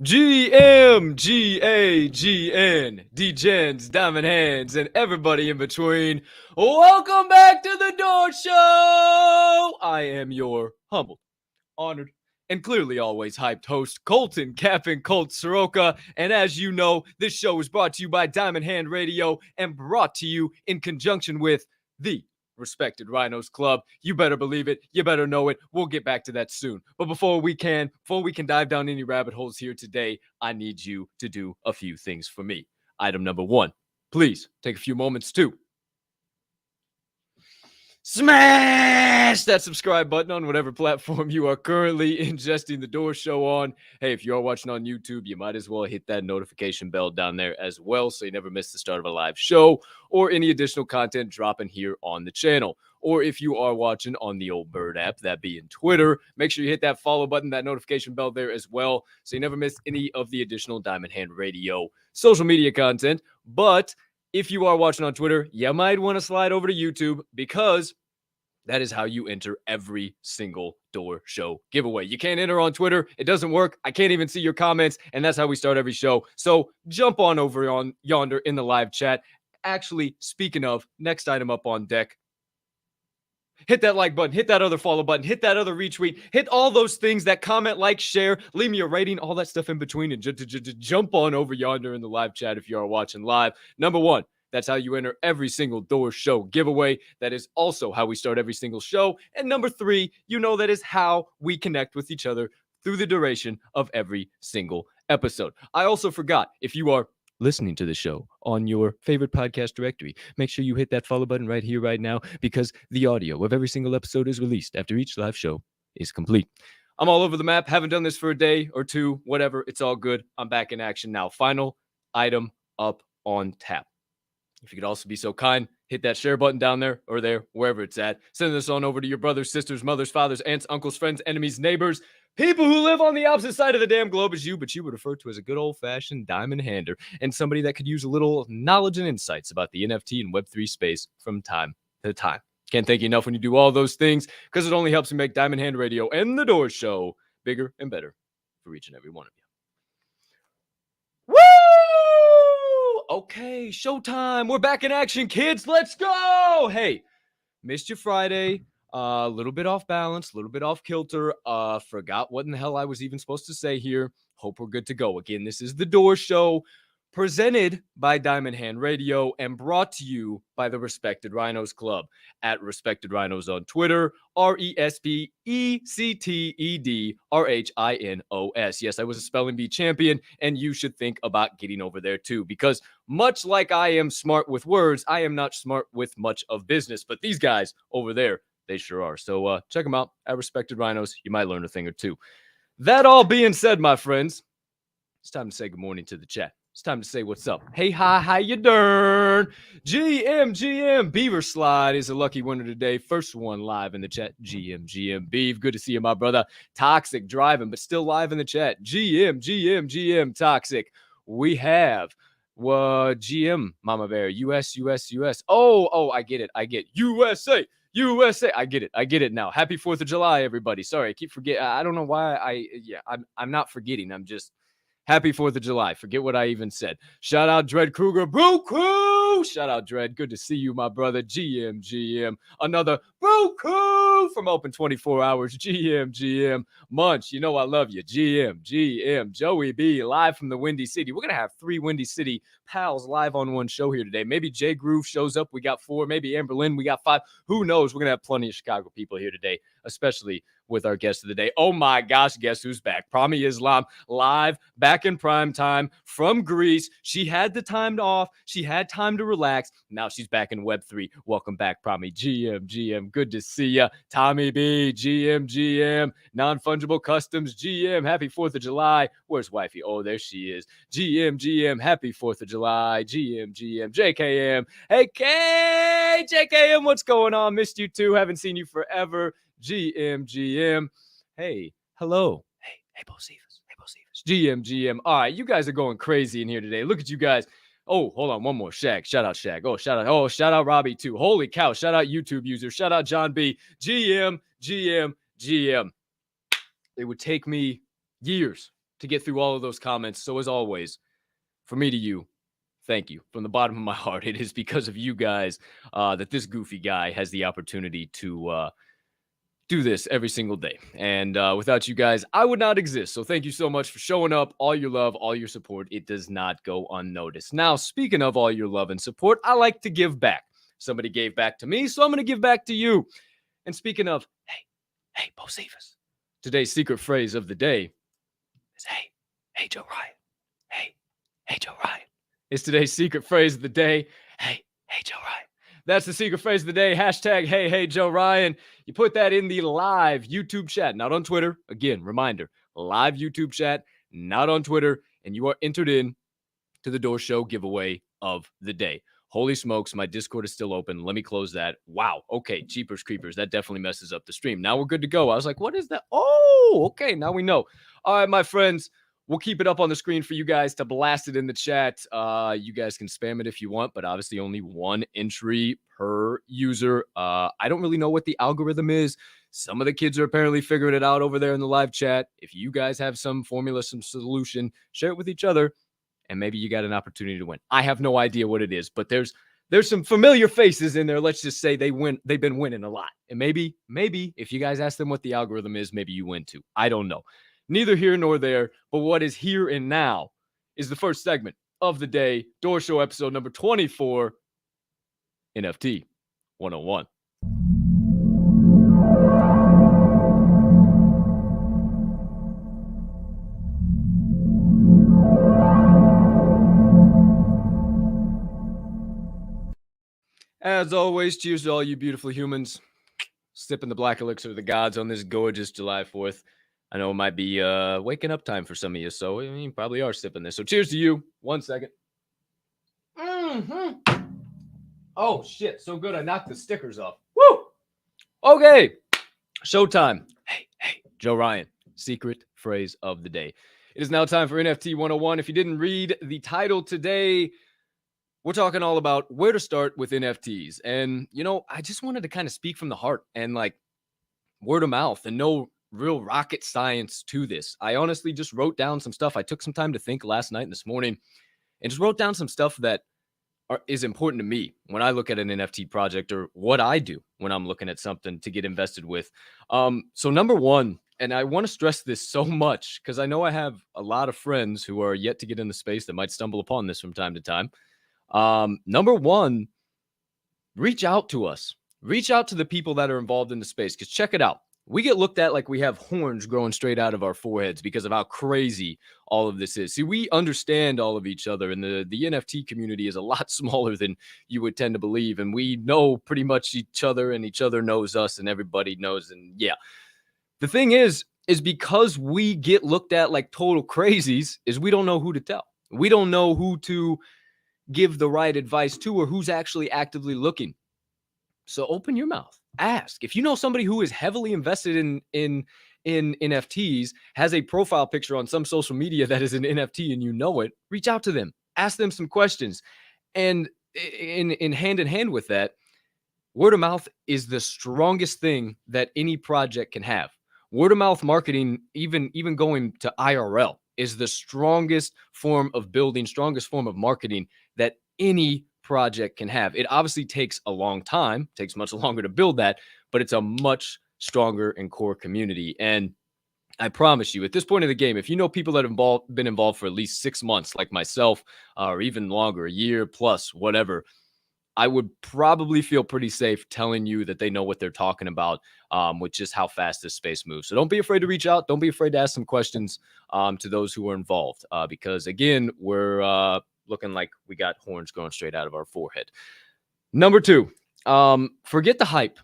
Degens, Diamond Hands, and everybody in between. Welcome back to the Door Show! I am your humbled, honored, and clearly always hyped host, Colton Captain Colt Soroka. And as you know, this show is brought to you by Diamond Hand Radio and brought to you in conjunction with the Respected Rhinos Club. You better believe it. You better know it. We'll get back to that soon. But before we can dive down any rabbit holes here today, I need you to do a few things for me. Item number one, please take a few moments to smash that subscribe button on whatever platform you are currently ingesting the Door Show on. Hey, if you are watching on YouTube, you might as well hit that notification bell down there as well so you never miss the start of a live show or any additional content dropping here on the channel. Or if you are watching on the old Bird app, that being Twitter, make sure you hit that follow button, that notification bell there as well so you never miss any of the additional Diamond Hand Radio social media content. But if you are watching on Twitter, you might want to slide over to YouTube because that is how you enter every single Door Show giveaway. You can't enter on Twitter. It doesn't work. I can't even see your comments, and that's how we start every show. So jump on over on yonder in the live chat. Actually, speaking of, next item up on deck, hit that like button, hit that other follow button, hit that other retweet, hit all those things, that comment, like, share, leave me a rating, all that stuff in between, and jump on over yonder in the live chat if you are watching live. Number one, that's how you enter every single Door Show giveaway. That is also how we start every single show. And number three, you know that is how we connect with each other through the duration of every single episode. I also forgot, if you are listening to the show on your favorite podcast directory, make sure you hit that follow button right here, right now, because the audio of every single episode is released after each live show is complete. I'm all over the map. Haven't done this for a day or two, whatever. It's all good. I'm back in action now. Final item up on tap. If you could also be so kind, hit that share button down there or there, wherever it's at. Send this on over to your brothers, sisters, mothers, fathers, aunts, uncles, friends, enemies, neighbors, people who live on the opposite side of the damn globe as you, but you would refer to as a good old-fashioned diamond hander and somebody that could use a little knowledge and insights about the NFT and Web3 space from time to time. Can't thank you enough when you do all those things because it only helps me make Diamond Hand Radio and the Door Show bigger and better for each and every one of you. Woo! Okay, showtime. We're back in action, kids. Let's go. Hey, missed you Friday. A little bit off balance, a little bit off kilter. Forgot what in the hell I was even supposed to say here. Hope we're good to go. Again, this is the Door Show, presented by Diamond Hand Radio and brought to you by the Respected Rhinos Club at Respected Rhinos on Twitter, RESPECTED Yes, I was a spelling bee champion, and you should think about getting over there too, because much like I am smart with words, I am not smart with much of business, but these guys over there, they sure are. So check them out at Respected Rhinos. You might learn a thing or two. That all being said, my friends, it's time to say good morning to the chat. It's time to say what's up. Hey, hi, how you doing? GM, Beaver Slide is a lucky winner today. First one live in the chat. GM, Beav. Good to see you, my brother. Toxic driving, but still live in the chat. GM, Toxic. We have GM, Mama Bear. US. Oh, I get it. USA. I get it now. Happy 4th of July, everybody. Sorry, I keep forgetting. I don't know why I'm not forgetting. I'm just happy 4th of July. Forget what I even said. Shout out Dread Kruger. Brew Crew. Shout out Dread. Good to see you, my brother. GM. Another Brew Crew from Open 24 Hours. GM. Munch, you know I love you. GM. Joey B, live from the Windy City. We're going to have 3 Windy City pals live on one show here today. Maybe Jay Groove shows up. We got 4. Maybe Amber Lynn. We got 5. Who knows? We're going to have plenty of Chicago people here today, especially with our guest of the day. Oh my gosh, guess who's back? Prami Islam, live, back in prime time from Greece. She had the time off. She had time to relax. Now she's back in Web3. Welcome back, Prami. GM. Good to see ya. Tommy B, GM. Non-Fungible Customs, GM. Happy 4th of July. Where's wifey? Oh, there she is. GM. Happy 4th of July. GM. JKM. Hey, Kay! JKM, what's going on? Missed you too. Haven't seen you forever. GM. Hey, hello. Hey, Bocephus. GM. All right, you guys are going crazy in here today. Look at you guys. Oh, hold on. One more. Shag. Shout out Shag. Oh, shout out Robbie too. Holy cow. Shout out YouTube user. Shout out John B. GM. It would take me years to get through all of those comments. So as always, from me to you, thank you from the bottom of my heart. It is because of you guys that this goofy guy has the opportunity to do this every single day. And without you guys, I would not exist. So thank you so much for showing up. All your love, all your support. It does not go unnoticed. Now, speaking of all your love and support, I like to give back. Somebody gave back to me, so I'm going to give back to you. And speaking of, hey, Bocephus, today's secret phrase of the day is, hey, Joe Rian. Hey, Joe Rian. It's today's secret phrase of the day. Hey, Joe Rian. That's the secret phrase of the day. Hashtag, hey, Joe Rian. You put that in the live YouTube chat, not on Twitter. Again, reminder, live YouTube chat, not on Twitter. And you are entered in to the Door Show giveaway of the day. Holy smokes, my Discord is still open. Let me close that. Wow. Okay, Jeepers Creepers. That definitely messes up the stream. Now we're good to go. I was like, what is that? Oh, okay. Now we know. All right, my friends. We'll keep it up on the screen for you guys to blast it in the chat. You guys can spam it if you want, but obviously only one entry per user. I don't really know what the algorithm is. Some of the kids are apparently figuring it out over there in the live chat. If you guys have some formula, some solution, share it with each other, and maybe you got an opportunity to win. I have no idea what it is, but there's some familiar faces in there. Let's just say they've been winning a lot. And maybe if you guys ask them what the algorithm is, maybe you win too. I don't know. Neither here nor there, but what is here and now is the first segment of the day, Door Show episode number 24, NFT 101. As always, cheers to all you beautiful humans. Sipping the black elixir of the gods on this gorgeous July 4th. I know it might be waking up time for some of you, so I mean, you probably are sipping this. So cheers to you. 1 second. Mm-hmm. Oh, shit. So good. I knocked the stickers off. Woo! Okay. Showtime. Hey, Joe Rian. Secret phrase of the day. It is now time for NFT 101. If you didn't read the title today, we're talking all about where to start with NFTs. And, I just wanted to kind of speak from the heart and like word of mouth and no real rocket science to this. I honestly just wrote down some stuff. I took some time to think last night and this morning and just wrote down some stuff that is important to me when I look at an NFT project or what I do when I'm looking at something to get invested with. So number one, and I want to stress this so much because I know I have a lot of friends who are yet to get in the space that might stumble upon this from time to time. Number one, reach out to us. Reach out to the people that are involved in the space because check it out. We get looked at like we have horns growing straight out of our foreheads because of how crazy all of this is. See, we understand all of each other, and the NFT community is a lot smaller than you would tend to believe. And we know pretty much each other, and each other knows us, and everybody knows. And yeah, the thing is because we get looked at like total crazies, is we don't know who to tell. We don't know who to give the right advice to or who's actually actively looking. So open your mouth. Ask. If you know somebody who is heavily invested in NFTs, has a profile picture on some social media that is an NFT and you know it, reach out to them. Ask them some questions. And in hand with that, word of mouth is the strongest thing that any project can have. Word of mouth marketing, even going to IRL, is the strongest form of building, strongest form of marketing that any project can have. It obviously takes a long time, takes much longer to build that, but it's a much stronger and core community. And I promise you, at this point in the game, if you know people that have been involved for at least 6 months, like myself, or even longer, a year plus, whatever, I would probably feel pretty safe telling you that they know what they're talking about with just how fast this space moves. So don't be afraid to reach out. Don't be afraid to ask some questions to those who are involved because, again, we're looking like we got horns growing straight out of our forehead. Number two, forget the hype.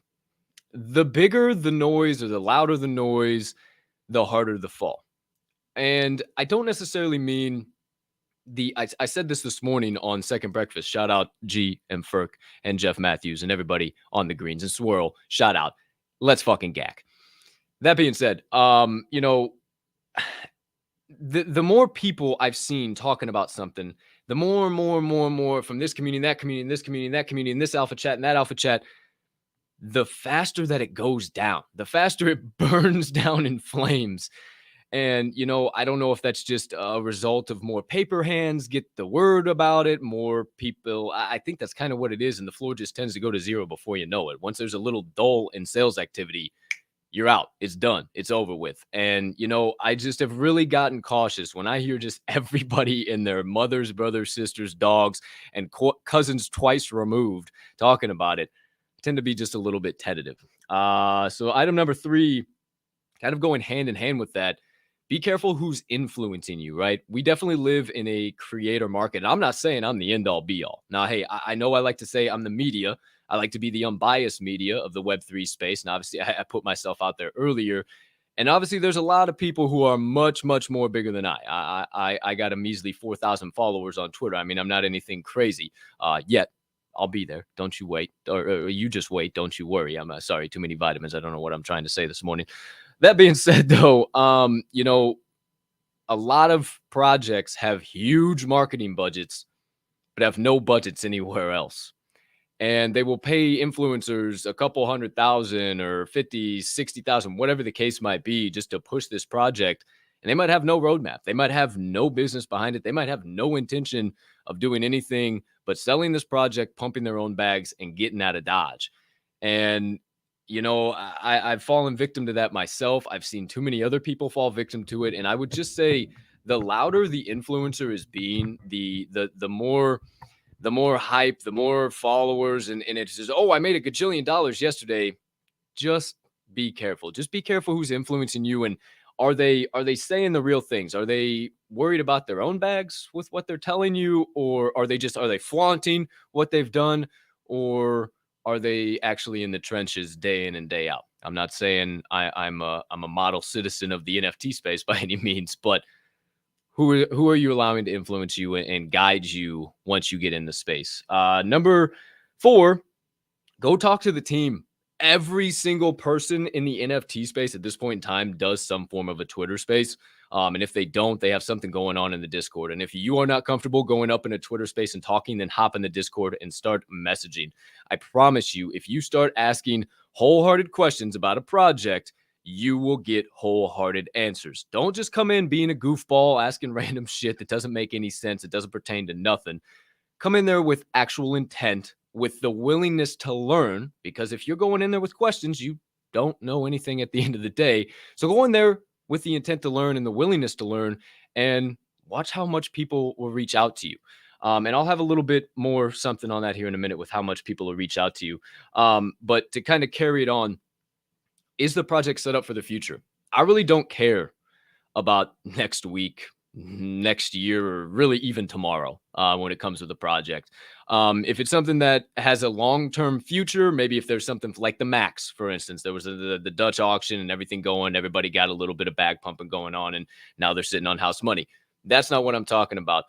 The bigger the noise or the louder the noise, the harder the fall. And I don't necessarily mean I said this morning on Second Breakfast. Shout out G and Ferk and Jeff Matthews and everybody on the greens and Swirl. Shout out. Let's fucking gack. That being said, the more people I've seen talking about something, the more from this community, that community, and this community, and that community, and this alpha chat, and that alpha chat, the faster that it goes down, the faster it burns down in flames. And, I don't know if that's just a result of more paper hands get the word about it, more people. I think that's kind of what it is. And the floor just tends to go to zero before you know it. Once there's a little dull in sales activity, you're out. It's done. It's over with. And, I just have really gotten cautious when I hear just everybody and their mothers, brothers, sisters, dogs, and cousins twice removed talking about it. I tend to be just a little bit tentative. So item number 3, kind of going hand in hand with that, be careful who's influencing you, right? We definitely live in a creator market. And I'm not saying I'm the end all be all. Now, hey, I know I like to say I'm the media. I like to be the unbiased media of the Web3 space. And obviously, I put myself out there earlier. And obviously, there's a lot of people who are much, much more bigger than I got a measly 4,000 followers on Twitter. I mean, I'm not anything crazy yet. I'll be there. Don't you wait. Or you just wait. Don't you worry. I'm sorry. Too many vitamins. I don't know what I'm trying to say this morning. That being said, though, a lot of projects have huge marketing budgets, but have no budgets anywhere else. And they will pay influencers a couple 100,000 or 50, 60,000, whatever the case might be, just to push this project. And they might have no roadmap. They might have no business behind it. They might have no intention of doing anything but selling this project, pumping their own bags, and getting out of Dodge. And I've fallen victim to that myself. I've seen too many other people fall victim to it. And I would just say the louder the influencer is being, the more hype, the more followers, and it says, oh, I made a gajillion dollars yesterday. Just be careful. Just be careful who's influencing you. And are they saying the real things? Are they worried about their own bags with what they're telling you? Or are they flaunting what they've done? Or are they actually in the trenches day in and day out? I'm not saying I'm a model citizen of the NFT space by any means, but who are you allowing to influence you and guide you once you get in the space? Number 4, go talk to the team. Every single person in the NFT space at this point in time does some form of a Twitter space. And if they don't, they have something going on in the Discord. And if you are not comfortable going up in a Twitter space and talking, then hop in the Discord and start messaging. I promise you, if you start asking wholehearted questions about a project, you will get wholehearted answers. Don't just come in being a goofball, asking random shit that doesn't make any sense. It doesn't pertain to nothing. Come in there with actual intent, with the willingness to learn, because if you're going in there with questions, you don't know anything at the end of the day. So go in there with the intent to learn and the willingness to learn, and watch how much people will reach out to you. And I'll have a little bit more something on that here in a minute with how much people will reach out to you. But to kind of carry it on, is the project set up for the future? I really don't care about next week, next year, or really even tomorrow when it comes to the project. If it's something that has a long-term future, maybe if there's something like the Max, for instance, there was the Dutch auction and everything going, everybody got a little bit of bag pumping going on, and now they're sitting on house money. That's not what I'm talking about.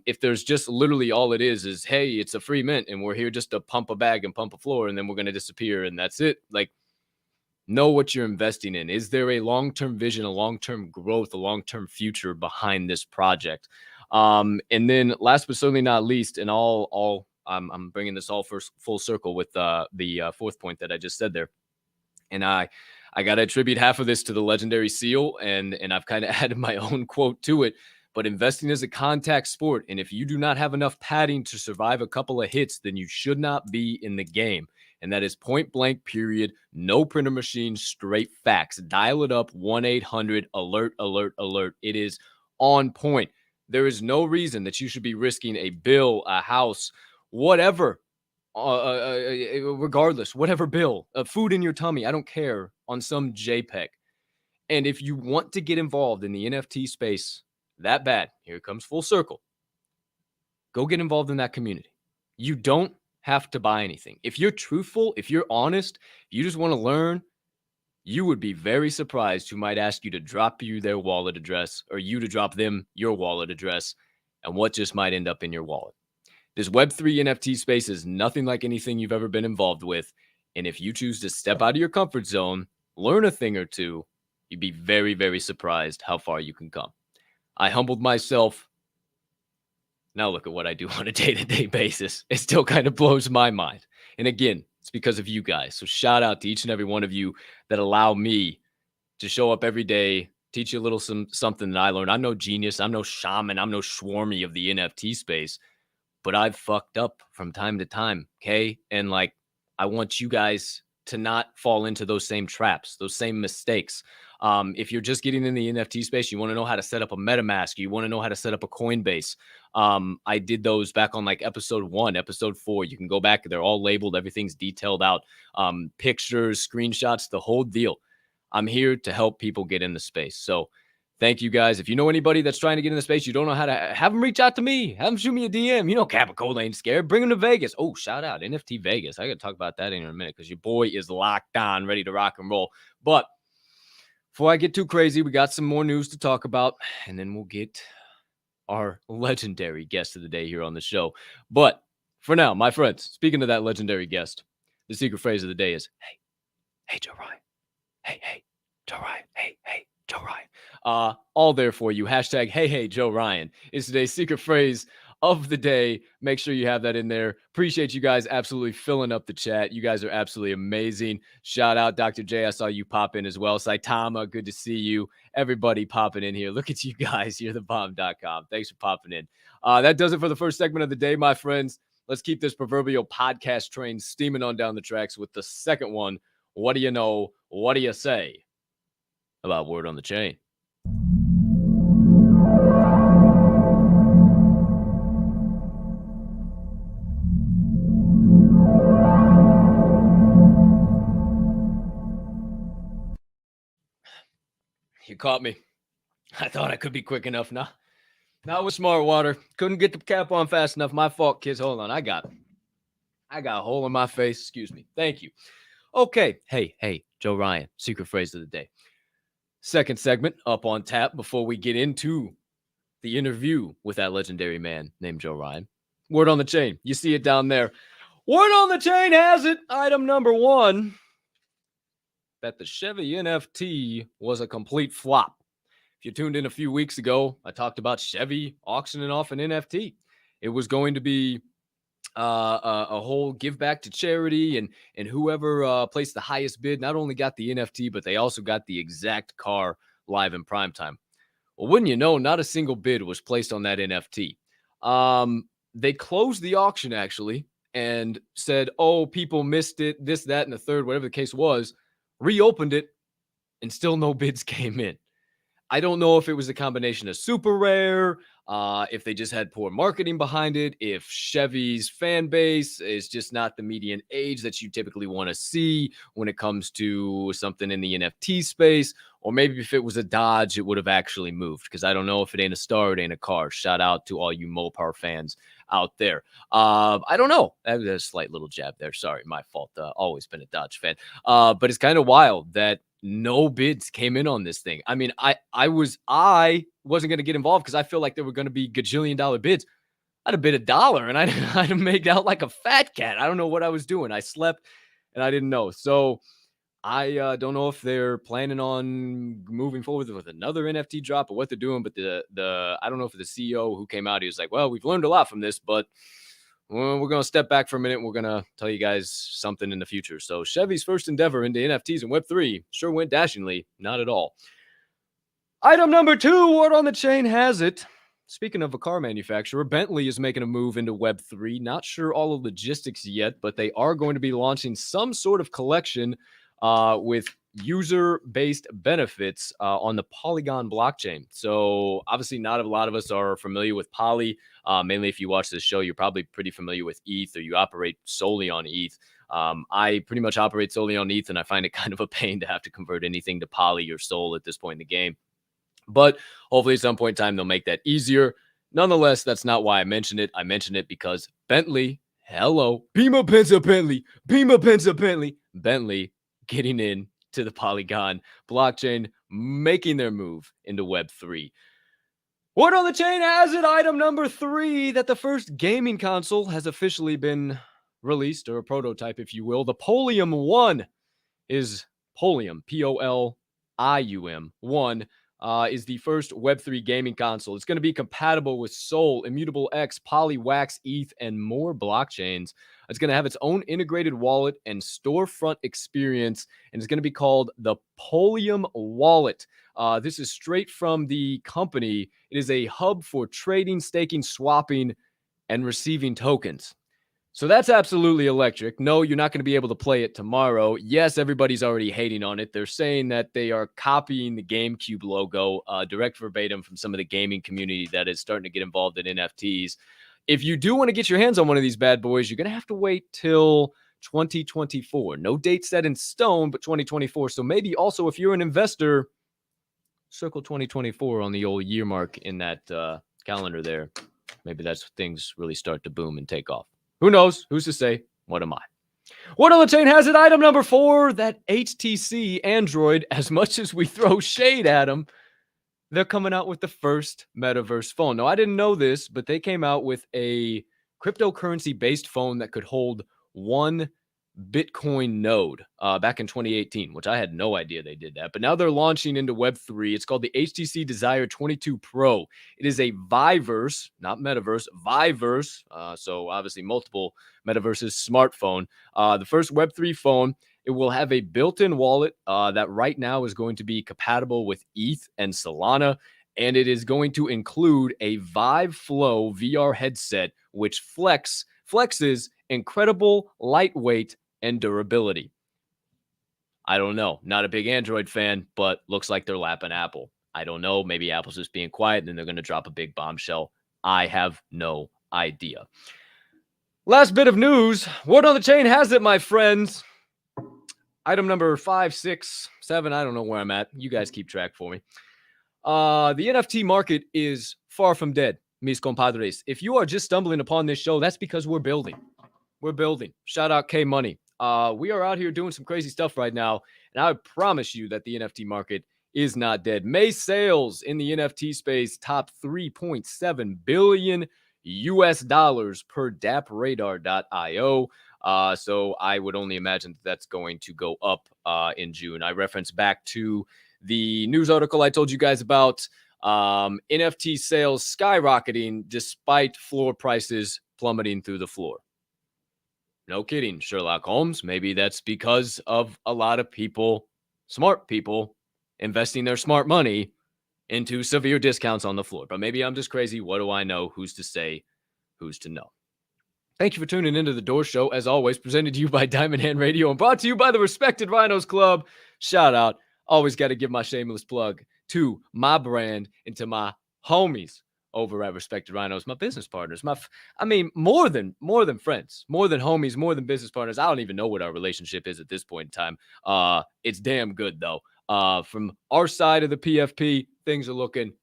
If there's just literally all it is, hey, it's a free mint and we're here just to pump a bag and pump a floor and then we're going to disappear and that's it. Like, know what you're investing in. Is there a long-term vision, a long-term growth, a long-term future behind this project? And then last but certainly not least, and I'm bringing this all full circle with the 4th point that I just said there. And I got to attribute half of this to the legendary Seal, and I've kind of added my own quote to it. But investing is a contact sport, and if you do not have enough padding to survive a couple of hits, then you should not be in the game. And that is point blank, period. No printer machine, straight facts. Dial it up, 1-800-ALERT, alert, alert. It is on point. There is no reason that you should be risking a bill, a house, whatever, regardless, whatever bill, food in your tummy, I don't care, on some JPEG. And if you want to get involved in the NFT space that bad, here it comes full circle, go get involved in that community. You don't have to buy anything. If you're truthful, if you're honest, you just want to learn, you would be very surprised who might ask you to drop you their wallet address or you to drop them your wallet address and what just might end up in your wallet. This Web3 NFT space is nothing like anything you've ever been involved with. And if you choose to step out of your comfort zone, learn a thing or two, you'd be very, very surprised how far you can come. I humbled myself. Now look at what I do on a day-to-day basis. It still kind of blows my mind. And again, it's because of you guys. So shout out to each and every one of you that allow me to show up every day teach you a little something that I learned. I'm no genius. I'm no shaman. I'm no Schwarmy of the NFT space, but I've fucked up from time to time. Okay. And like, I want you guys to not fall into those same traps, those same mistakes. If you're just getting in the NFT space, you want to know how to set up a MetaMask, you want to know how to set up a Coinbase. I did those back on like episode 1, episode 4. You can go back. They're all labeled. Everything's detailed out. Pictures, screenshots, the whole deal. I'm here to help people get in the space. So thank you guys. If you know anybody that's trying to get in the space, you don't know how to, have them reach out to me. Have them shoot me a DM. You know, Capicola ain't scared. Bring them to Vegas. Oh, shout out NFT Vegas. I got to talk about that in a minute because your boy is locked on, ready to rock and roll. But before I get too crazy, we got some more news to talk about, and then we'll get our legendary guest of the day here on the show. But for now, my friends, speaking of that legendary guest, the secret phrase of the day is, hey, Joe Rian. Hey, Joe Rian. Hey, Joe Rian. All there for you. Hashtag hey, Joe Rian is today's secret phrase of the day. Make sure you have that in there. Appreciate you guys absolutely filling up the chat. You guys are absolutely amazing. Shout out Dr. J. I saw you pop in as well. Saitama, good to see you. Everybody popping in here. Look at you guys. You're the bomb.com. Thanks for popping in. That does it for the first segment of the day, my friends. Let's keep this proverbial podcast train steaming on down the tracks with the second one. What do you know? What do you say about Word on the Chain? You caught me. I thought I could be quick enough. Not with smart water. Couldn't get the cap on fast enough. My fault, kids. Hold on. I got a hole in my face. Excuse me. Thank you. Okay. Hey, Joe Rian. Secret phrase of the day. Second segment up on tap before we get into the interview with that legendary man named Joe Rian. Word on the chain. You see it down there. Word on the chain has it. Item number 1. That the Chevy NFT was a complete flop. If you tuned in a few weeks ago, I talked about Chevy auctioning off an NFT. It was going to be a whole give back to charity, and whoever placed the highest bid not only got the NFT, but they also got the exact car live in prime time. Well, wouldn't you know, not a single bid was placed on that NFT. They closed the auction actually and said, oh, people missed it, this, that, and the third, whatever the case was, reopened it, and still no bids came in. I don't know if it was a combination of super rare, if they just had poor marketing behind it, if Chevy's fan base is just not the median age that you typically want to see when it comes to something in the NFT space, or maybe if it was a Dodge, it would have actually moved, because I don't know if it ain't a star, it ain't a car. Shout out to all you Mopar fans out there. I don't know. That was a slight little jab there. Sorry, my fault. Always been a Dodge fan. But it's kind of wild that no bids came in on this thing. I mean, I wasn't going to get involved because I feel like there were going to be gajillion-dollar bids. I'd have bid $1 and I'd have made out like a fat cat. I don't know what I was doing. I slept and I didn't know. So I don't know if they're planning on moving forward with another NFT drop or what they're doing. But the I don't know if the CEO who came out, he was like, well, we've learned a lot from this, but we're going to step back for a minute. We're going to tell you guys something in the future. So Chevy's first endeavor into NFTs and Web3 sure went dashingly. Not at all. Item number 2, word on the chain has it. Speaking of a car manufacturer, Bentley is making a move into Web3. Not sure all the logistics yet, but they are going to be launching some sort of collection with user-based benefits on the Polygon blockchain. So obviously not a lot of us are familiar with Poly. Mainly if you watch this show, you're probably pretty familiar with ETH, or you operate solely on ETH. I pretty much operate solely on ETH, and I find it kind of a pain to have to convert anything to Poly or Sol at this point in the game. But hopefully at some point in time, they'll make that easier. Nonetheless, that's not why I mentioned it. I mentioned it because Bentley, Pima Pensa Bentley, getting in to the Polygon blockchain, making their move into Web3. Word on the chain has it, item number 3, that the first gaming console has officially been released, or a prototype, if you will. The Polium 1 is Polium, Polium 1, is the first Web3 gaming console. It's going to be compatible with Sol, Immutable X, Poly, Wax, ETH, and more blockchains. It's going to have its own integrated wallet and storefront experience, and it's going to be called the Polium Wallet. This is straight from the company. It is a hub for trading, staking, swapping, and receiving tokens. So that's absolutely electric. No, you're not going to be able to play it tomorrow. Yes, everybody's already hating on it. They're saying that they are copying the GameCube logo, direct verbatim from some of the gaming community that is starting to get involved in NFTs. If you do want to get your hands on one of these bad boys, you're going to have to wait till 2024. No date set in stone, but 2024. So maybe also if you're an investor, circle 2024 on the old year mark in that calendar there. Maybe that's when things really start to boom and take off. Who knows? Who's to say? What am I? What on the chain has it? Item number 4, that HTC Android, as much as we throw shade at them, they're coming out with the first metaverse phone. Now, I didn't know this, but they came out with a cryptocurrency-based phone that could hold 1 Bitcoin node back in 2018, which I had no idea they did that. But now they're launching into Web3. It's called the HTC Desire 22 Pro. It is a Viverse, not metaverse, Viverse. So obviously multiple metaverses smartphone. The first Web3 phone. It will have a built-in wallet that right now is going to be compatible with ETH and Solana. And it is going to include a Vive Flow VR headset, which flexes incredible lightweight and durability. I don't know. Not a big Android fan, but looks like they're lapping Apple. I don't know. Maybe Apple's just being quiet and then they're going to drop a big bombshell. I have no idea. Last bit of news. Word on the chain has it, my friends. Item number 5, 6, 7. I don't know where I'm at. You guys keep track for me. The NFT market is far from dead, mis compadres. If you are just stumbling upon this show, that's because we're building. We're building. Shout out K Money. We are out here doing some crazy stuff right now, and I promise you that the NFT market is not dead. May sales in the NFT space top 3.7 billion US dollars per dappradar.io. So I would only imagine that's going to go up in June. I reference back to the news article I told you guys about. NFT sales skyrocketing despite floor prices plummeting through the floor. No kidding, Sherlock Holmes. Maybe that's because of a lot of people, smart people, investing their smart money into severe discounts on the floor. But maybe I'm just crazy. What do I know? Who's to say? Who's to know? Thank you for tuning into The Door Show, as always, presented to you by Diamond Hand Radio and brought to you by the Respected Rhinos Club. Shout out. Always got to give my shameless plug to my brand and to my homies over at Respected Rhinos, my business partners, more than friends, more than homies, more than business partners. I don't even know what our relationship is at this point in time. It's damn good though. From our side of the PFP, things are looking,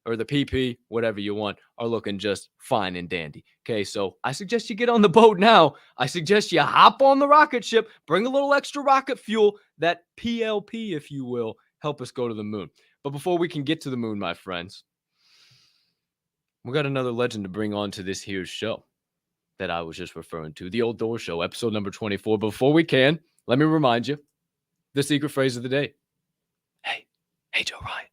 or the PP, whatever you want, are looking just fine and dandy. Okay, so I suggest you get on the boat now. I suggest you hop on the rocket ship, bring a little extra rocket fuel, that PLP, if you will, help us go to the moon. But before we can get to the moon, my friends, we got another legend to bring on to this here show that I was just referring to, the Old Door Show, episode number 24. Before we can, let me remind you, the secret phrase of the day. Hey, Joe Rian.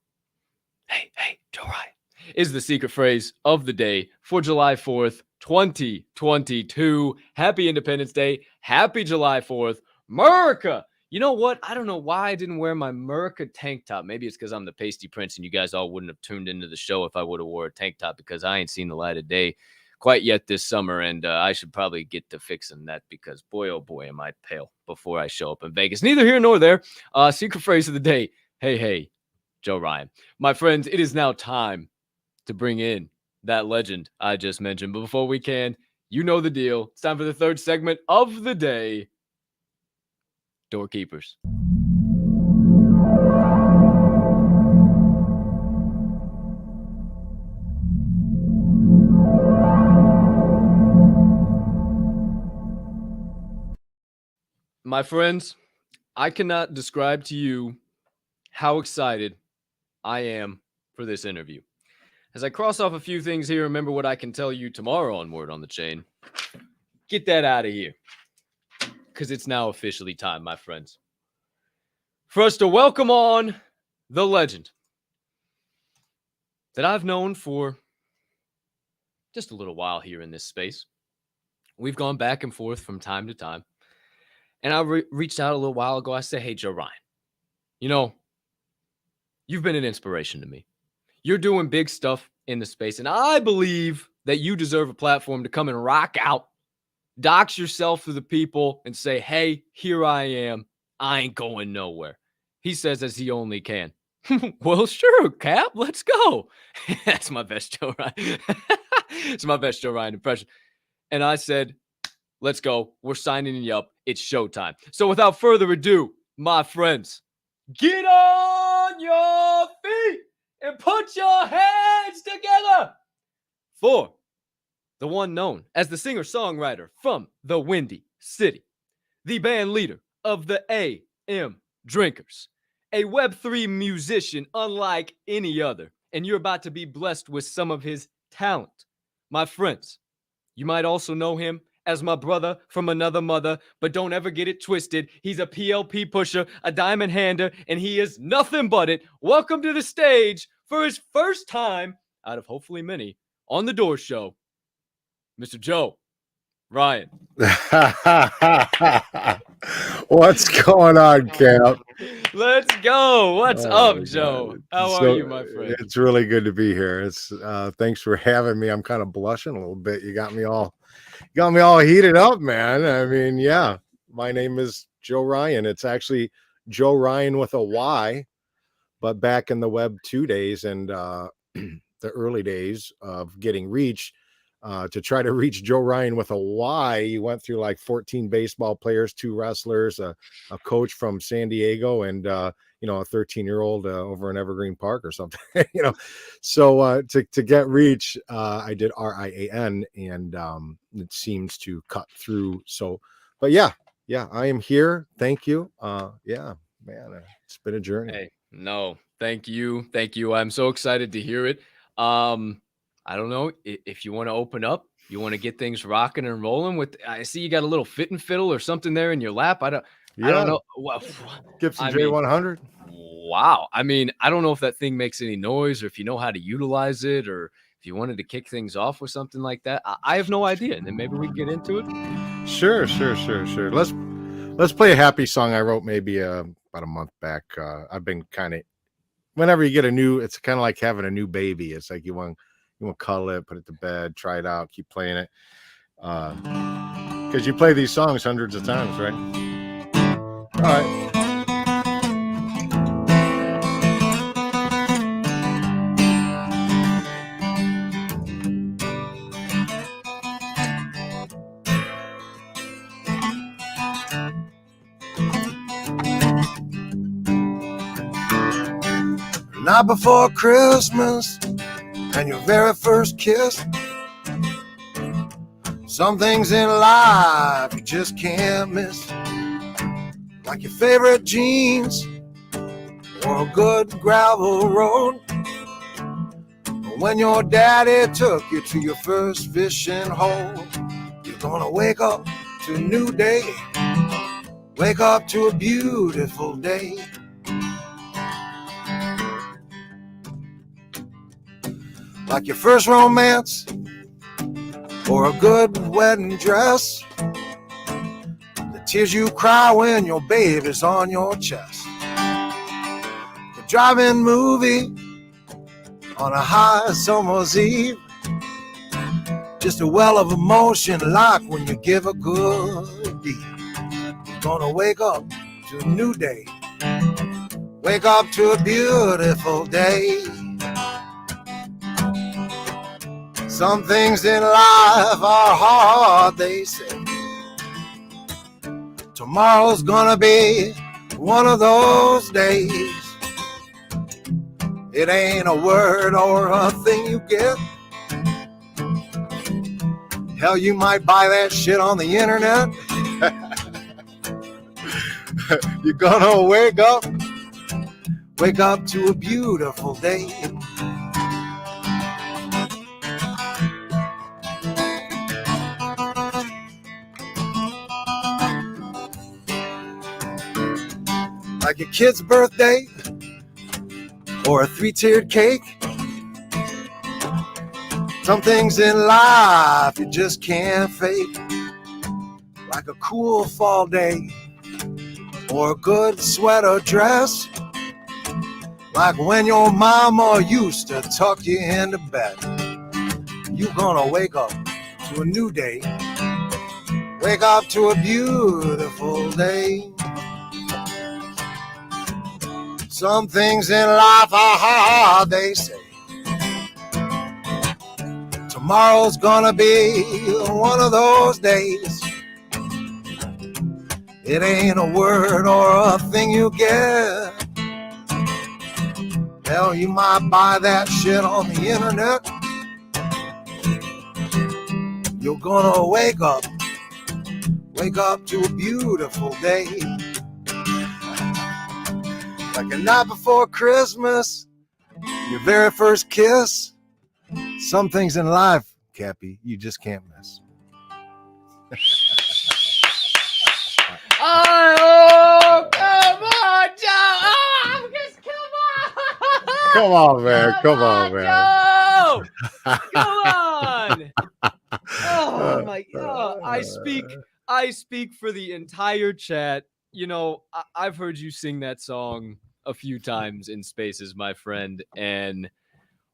Hey, Joe Rian. Is the secret phrase of the day for July 4th, 2022. Happy Independence Day. Happy July 4th. America. You know what? I don't know why I didn't wear my America tank top. Maybe it's because I'm the pasty prince and you guys all wouldn't have tuned into the show if I would have wore a tank top, because I ain't seen the light of day quite yet this summer. And I should probably get to fixing that, because boy, oh boy, am I pale before I show up in Vegas. Neither here nor there. Secret phrase of the day. Hey, Joe Rian. My friends, it is now time to bring in that legend I just mentioned. But before we can, you know the deal. It's time for the third segment of the day. Doorkeepers. My friends, I cannot describe to you how excited I am for this interview. As I cross off a few things here, remember what I can tell you tomorrow on Word on the Chain. Get that out of here, because it's now officially time, my friends, for us to welcome on the legend, that I've known for just a little while here in this space. We've gone back and forth from time to time. And I reached out a little while ago. I said, hey, Joe Rian, you know, you've been an inspiration to me. You're doing big stuff in the space. And I believe that you deserve a platform to come and rock out, dox yourself to the people and say, hey, here I am. I ain't going nowhere. He says as he only can. Well, sure, Cap, let's go. That's my best Joe Rian. It's my best Joe Rian impression. And I said, let's go. We're signing you up. It's showtime. So without further ado, my friends, get on your feet and put your hands together for the one known as the singer-songwriter from the Windy City, the band leader of the AM Drinkers, a Web3 musician unlike any other, and you're about to be blessed with some of his talent. My friends, you might also know him as my brother from another mother, but don't ever get it twisted. He's a PLP pusher, a diamond hander, and he is nothing but it. Welcome to the stage for his first time, out of hopefully many, on the Door Show, Mr. Joe Rian. What's going on, Cap? Let's go. What's up, Joe? How are you, my friend? It's really good to be here. It's thanks for having me. I'm kind of blushing a little bit. You got me all heated up, man. I mean, yeah. My name is Joe Rian. It's actually Joe Rian with a Y, but back in the Web 2 days and the early days of getting reached, to try to reach Joe Rian with a Y, you went through like 14 baseball players, 2 wrestlers, a coach from San Diego, and a 13-year-old over in Evergreen Park or something. So to get reach, I did RIAN, and it seems to cut through. So, but yeah, I am here. Thank you. Yeah, man, it's been a journey. Hey, no, thank you. I'm so excited to hear it. I don't know if you want to open up, you want to get things rocking and rolling with, I see you got a little fit and fiddle or something there in your lap. I don't know. Well, Gibson J100. Wow. I mean, I don't know if that thing makes any noise or if you know how to utilize it or if you wanted to kick things off with something like that. I have no idea. And then maybe we get into it. Sure. Let's play a happy song I wrote maybe about a month back. I've been kind of, whenever you get it's kind of like having a new baby. It's like you want to cuddle it, put it to bed, try it out, keep playing it. Because you play these songs hundreds of times, right? All right. Not before Christmas and your very first kiss. Some things in life you just can't miss, like your favorite jeans or a good gravel road. When your daddy took you to your first fishing hole, you're gonna wake up to a new day, wake up to a beautiful day. Like your first romance or a good wedding dress, the tears you cry when your baby's on your chest, the drive-in movie on a high summer's eve, just a well of emotion like when you give a good deed. You're gonna wake up to a new day, wake up to a beautiful day. Some things in life are hard, they say. Tomorrow's gonna be one of those days. It ain't a word or a thing you get. Hell, you might buy that shit on the internet. You're gonna wake up to a beautiful day. Like a kid's birthday or a 3-tiered cake, Some things in life you just can't fake, like a cool fall day or a good sweater dress, like when your mama used to tuck you into bed. You're gonna wake up to a new day, wake up to a beautiful day. Some things in life are hard, they say. Tomorrow's gonna be one of those days. It ain't a word or a thing you get. Hell, you might buy that shit on the internet. You're gonna wake up to a beautiful day. Like a night before Christmas, your very first kiss. Some things in life, Cappy, you just can't miss. Oh, come on, Joe! Oh, just come on! Come on, man. Come on, man. Joe! Come on! Oh my God! I speak for the entire chat. You know, I've heard you sing that song a few times in spaces, my friend, and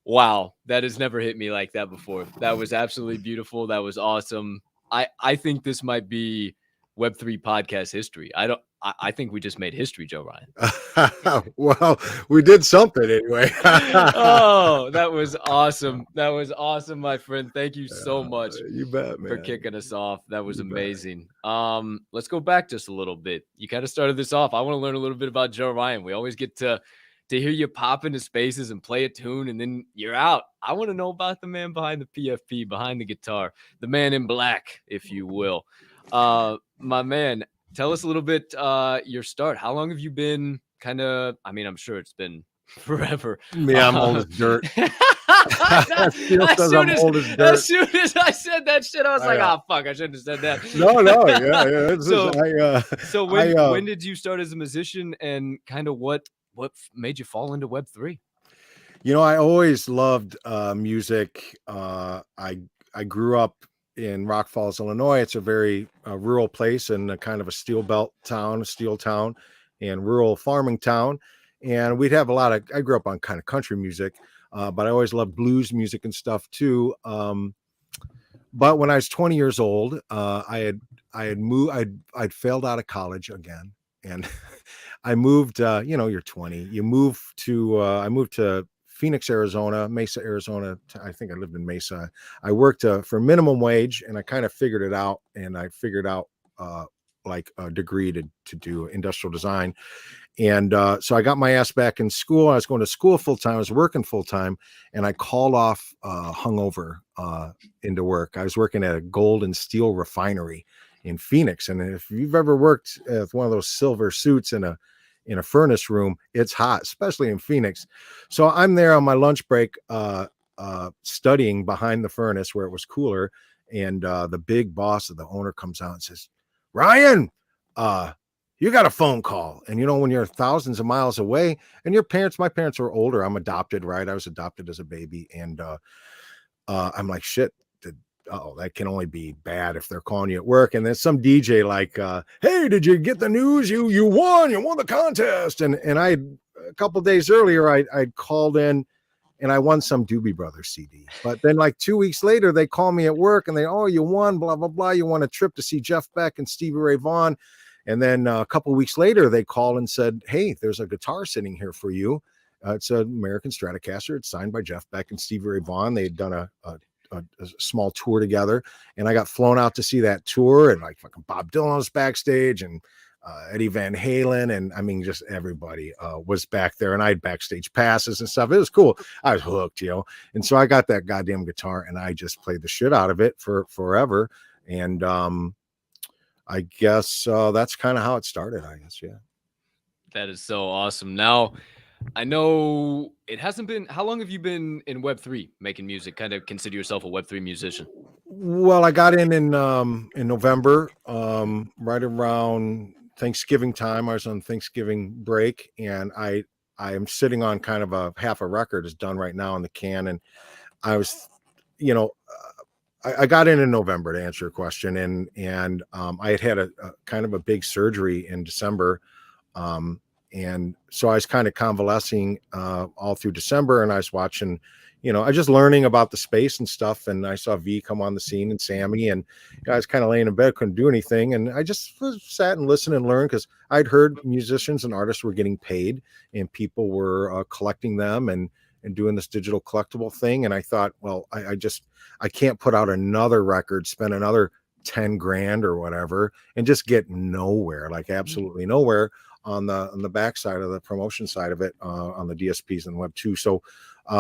wow, that has never hit me like that before. That was absolutely beautiful. That was awesome. I think this might be Web3 podcast history. I think we just made history, Joe Rian. Well, we did something anyway. Oh, that was awesome. That was awesome, my friend. Thank you so much. You bet, man. For kicking us off. That was amazing. Let's go back just a little bit. You kind of started this off. I want to learn a little bit about Joe Rian. We always get to hear you pop into spaces and play a tune, and then you're out. I want to know about the man behind the PFP, behind the guitar, the man in black, if you will. My man, tell us a little bit your start. How long have you been kind of, I mean, I'm sure it's been forever. Yeah, I'm old as dirt. As soon as I said that shit, I was like, "Oh fuck, I shouldn't have said that." So when did you start as a musician, and kind of what made you fall into Web3? You know, I always loved music. I grew up in Rock Falls, Illinois. It's a very rural place and a kind of a steel town, and rural farming town. And we'd have I grew up on kind of country music, but I always loved blues music and stuff too. But when I was 20 years old, I had moved, I'd failed out of college again. And I moved, you're 20, I moved to Phoenix, Arizona, Mesa, Arizona. I think I lived in Mesa. I worked for minimum wage, and I kind of figured it out. And I figured out like a degree to do industrial design. And so I got my ass back in school. I was going to school full time. I was working full time, and I called off hungover into work. I was working at a gold and steel refinery in Phoenix. And if you've ever worked with one of those silver suits in a furnace room, it's hot, especially in Phoenix. So I'm there on my lunch break, studying behind the furnace where it was cooler. And the big boss of the owner comes out and says, "Ryan, you got a phone call." And you know, when you're thousands of miles away, and my parents were older. I'm adopted, right? I was adopted as a baby. And I'm like, shit, that can only be bad if they're calling you at work. And then some DJ like, "Hey, did you get the news? You won the contest." And I, a couple of days earlier, I'd called in and I won some Doobie Brothers CD. But then like 2 weeks later, they call me at work and you won, blah, blah, blah. You won a trip to see Jeff Beck and Stevie Ray Vaughan. And then a couple of weeks later, they called and said, "Hey, there's a guitar sitting here for you. It's an American Stratocaster. It's signed by Jeff Beck and Stevie Ray Vaughan." They had done a small tour together, and I got flown out to see that tour, and like fucking Bob Dylan was backstage, and Eddie Van Halen, and I mean, just everybody was back there, and I had backstage passes and stuff. It was cool. I was hooked, and so I got that goddamn guitar, and I just played the shit out of it for forever. And I guess that's kind of how it started, I guess. Yeah. That is so awesome. Now, I know it hasn't been, how long have you been in Web3 making music? Kind of consider yourself a Web3 musician? Well, I got in November, right around Thanksgiving time. I was on Thanksgiving break, and I am sitting on kind of half a record is done right now in the can. And I was, you know, I got in November, to answer your question, and I had a kind of a big surgery in December, um, and so I was kind of convalescing all through December, and I was watching, I was just learning about the space and stuff, and I saw V come on the scene and Sammy, and I was kind of laying in bed, couldn't do anything, and I just sat and listened and learned because I'd heard musicians and artists were getting paid, and people were collecting them and doing this digital collectible thing, and I thought, well, I can't put out another record, spend another 10 grand or whatever, and just get nowhere, like absolutely nowhere on the backside of the promotion side of it, on the DSPs and Web2. So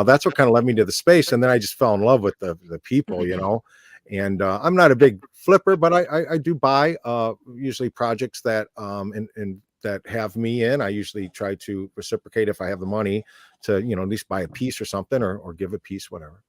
that's what kind of led me to the space. And then I just fell in love with the people, and I'm not a big flipper, but I do buy usually projects that and that have me in. I usually try to reciprocate if I have the money to, at least buy a piece or something, or give a piece, whatever.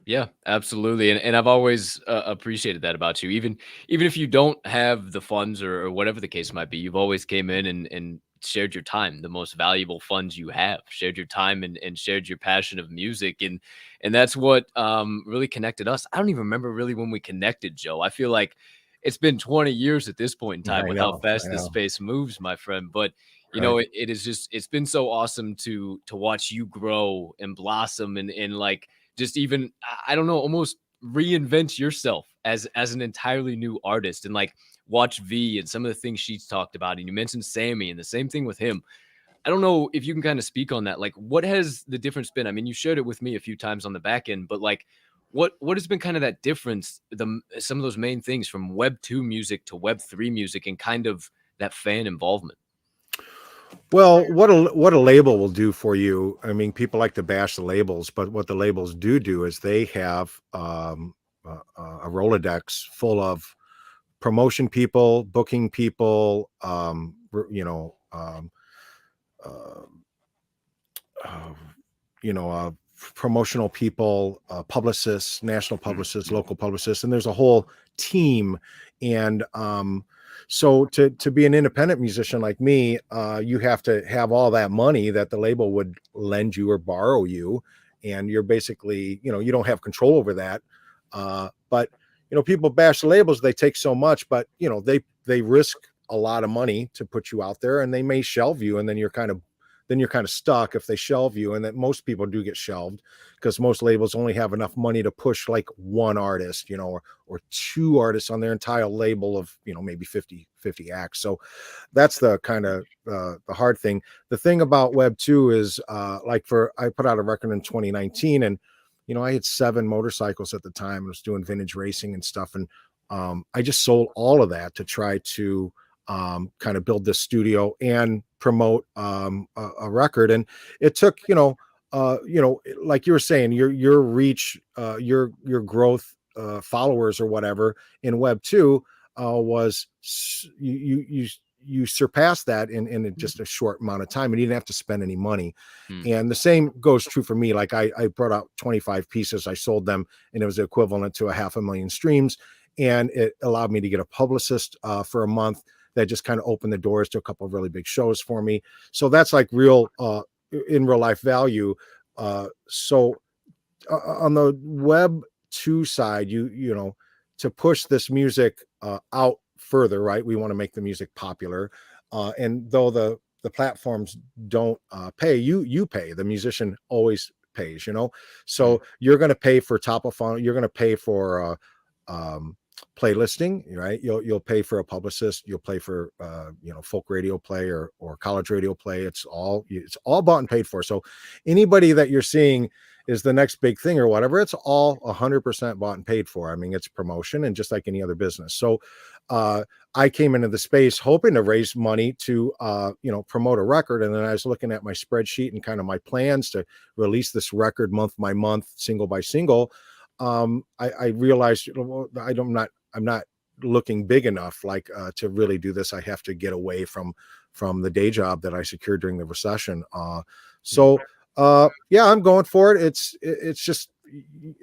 Yeah, absolutely. And I've always appreciated that about you. Even if you don't have the funds or whatever the case might be, you've always came in and shared your time, the most valuable funds you have, shared your time and shared your passion of music. And that's what really connected us. I don't even remember really when we connected, Joe. I feel like it's been 20 years at this point in time I with how know, fast I this know. space moves, my friend. But Right. it is just, it's been so awesome to watch you grow and blossom and like just even I don't know, almost reinvent yourself as an entirely new artist and like watch V and some of the things she's talked about. And you mentioned Sammy and the same thing with him. I don't know if you can kind of speak on that. Like, what has the difference been? I mean, you shared it with me a few times on the back end, but like, what has been kind of that difference? Some of those main things from Web 2 music to Web 3 music and kind of that fan involvement. Well, what a label will do for you. I mean, people like to bash the labels, but what the labels do is they have a Rolodex full of promotion people, booking people, uh, uh, promotional people, publicists, national publicists, local publicists, and there's a whole team. And so to be an independent musician like me, you have to have all that money that the label would lend you or borrow you, and you're basically, you don't have control over that. But people bash the labels; they take so much, but they risk a lot of money to put you out there, and they may shelve you, and then you're kind of stuck if they shelve you. And that most people do get shelved because most labels only have enough money to push like one artist, or two artists on their entire label of, maybe 50 acts. So that's the kind of the hard thing. The thing about Web 2 is I put out a record in 2019, and I had 7 motorcycles at the time and was doing vintage racing and stuff. And I just sold all of that to try to kind of build this studio and promote a record. And it took, like you were saying, your reach, your growth, followers or whatever in Web 2 was you surpassed that in just a short amount of time, and you didn't have to spend any money. Hmm. And the same goes true for me. Like I brought out 25 pieces, I sold them, and it was equivalent to 500,000 streams, and it allowed me to get a publicist for a month that just kind of opened the doors to a couple of really big shows for me. So that's like real in real life value. So on the Web 2 side, to push this music out further, right? We want to make the music popular. And though the platforms don't pay, you pay. The musician always pays, Hmm. so you're going to pay for top of funnel, you're going to pay for playlisting, right? You'll pay for a publicist, you'll pay for folk radio play or college radio play. It's all bought and paid for. So anybody that you're seeing is the next big thing or whatever, it's all 100% bought and paid for. I mean, it's promotion, and just like any other business. So I came into the space hoping to raise money to promote a record, and then I was looking at my spreadsheet and kind of my plans to release this record month by month, single by single. I realized, well, I'm not looking big enough, like to really do this. I have to get away from the day job that I secured during the recession. So yeah, I'm going for it. It's just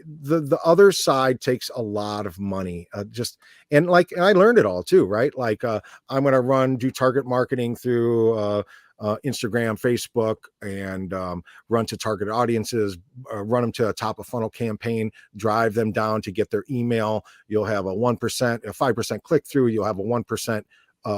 the other side takes a lot of money. And I learned it all too, right? Like I'm going to do target marketing through Instagram, Facebook, and run to targeted audiences, run them to a top of funnel campaign, drive them down to get their email. You'll have a 1%, a 5% click through. You'll have a 1%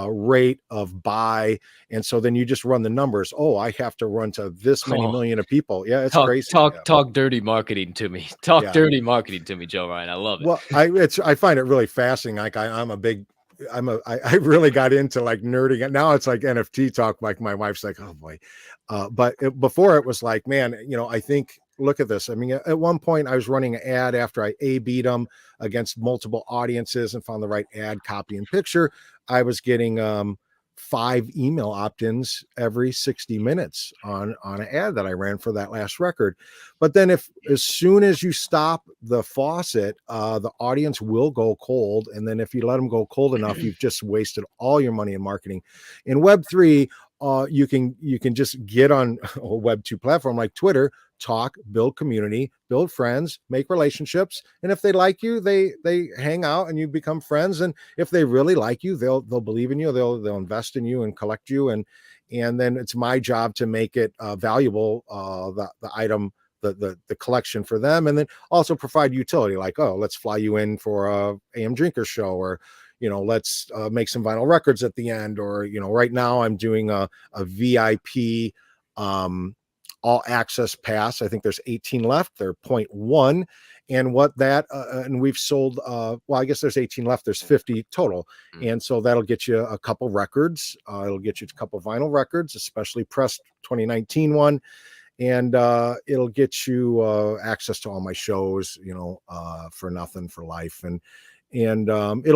rate of buy. And so then you just run the numbers. Oh, I have to run to this many million of people. Yeah, it's crazy. Talk dirty marketing to me. Talk dirty marketing to me, Joe Rian. I love it. Well, I find it really fascinating. Like I really got into like nerding. Now it's like NFT talk. Like my wife's like, oh boy. But before it was like, man, I think, look at this. I mean, at one point I was running an ad after I A/B'd them against multiple audiences and found the right ad copy and picture. I was getting 5 email opt-ins every 60 minutes on an ad that I ran for that last record. But then as soon as you stop the faucet, the audience will go cold. And then if you let them go cold enough, you've just wasted all your money in marketing. In Web3, you can just get on a Web2 platform like Twitter, talk, build community, build friends, make relationships, and if they like you, they hang out and you become friends. And if they really like you, they'll believe in you, they'll invest in you and collect you, and then it's my job to make it valuable, the item, the collection for them, and then also provide utility, like, oh, let's fly you in for a AM Drinker show, or let's make some vinyl records at the end, or right now I'm doing a VIP all access pass. I think there's 18 left. They're 0.1. And what that, and we've sold, well, I guess there's 18 left. There's 50 total. And so that'll get you a couple records. It'll get you a couple vinyl records, especially pressed 2019 one. And it'll get you access to all my shows, for nothing, for life. And it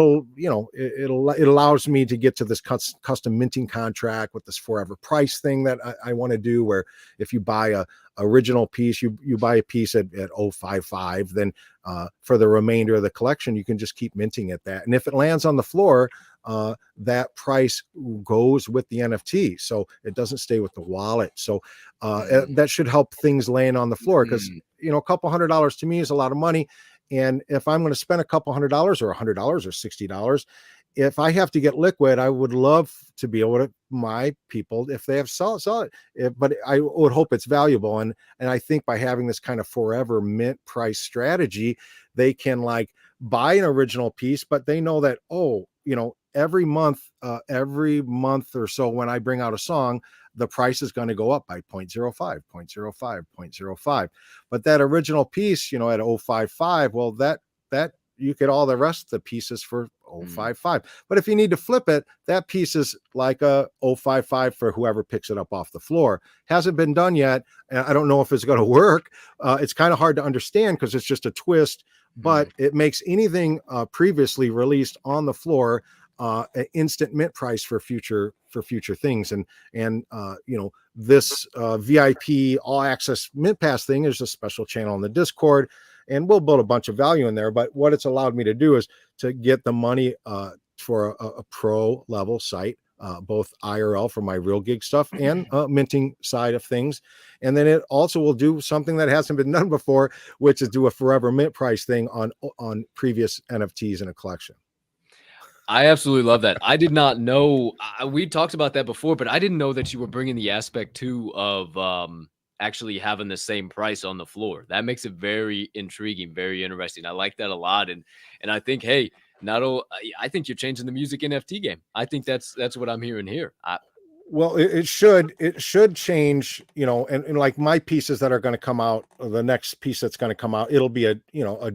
allows me to get to this custom minting contract with this forever price thing that I want to do, where if you buy a original piece, you buy a piece at 0.55, then for the remainder of the collection, you can just keep minting at that. And if it lands on the floor, that price goes with the NFT. So it doesn't stay with the wallet. So that should help things laying on the floor, because, a couple $100 to me is a lot of money. And if I'm going to spend a couple $100 or $100 or $60, if I have to get liquid, I would love to be able to, my people, if they have sell it, but I would hope it's valuable. And I think by having this kind of forever mint price strategy, they can like buy an original piece, but they know that, every month or so, when I bring out a song, the price is going to go up by 0.05, 0.05, 0.05. But that original piece, at 0.55, well, that you get all the rest of the pieces for 0.55. But if you need to flip it, that piece is like a 0.55 for whoever picks it up off the floor. Hasn't been done yet. And I don't know if it's going to work. It's kind of hard to understand because it's just a twist, but it makes anything previously released on the floor an instant mint price for future things. And this VIP all access mint pass thing is a special channel in the Discord, and we'll build a bunch of value in there. But what it's allowed me to do is to get the money for a pro level site, both IRL for my real gig stuff and minting side of things. And then it also will do something that hasn't been done before, which is do a forever mint price thing on previous NFTs in a collection. I absolutely love that. I did not know, we talked about that before, but I didn't know that you were bringing the aspect too of actually having the same price on the floor. That makes it very intriguing, very interesting. I like that a lot. And I think, hey, I think you're changing the music NFT game. I think that's what I'm hearing here. Well, it should change, and like my pieces that are going to come out, the next piece that's going to come out, it'll be a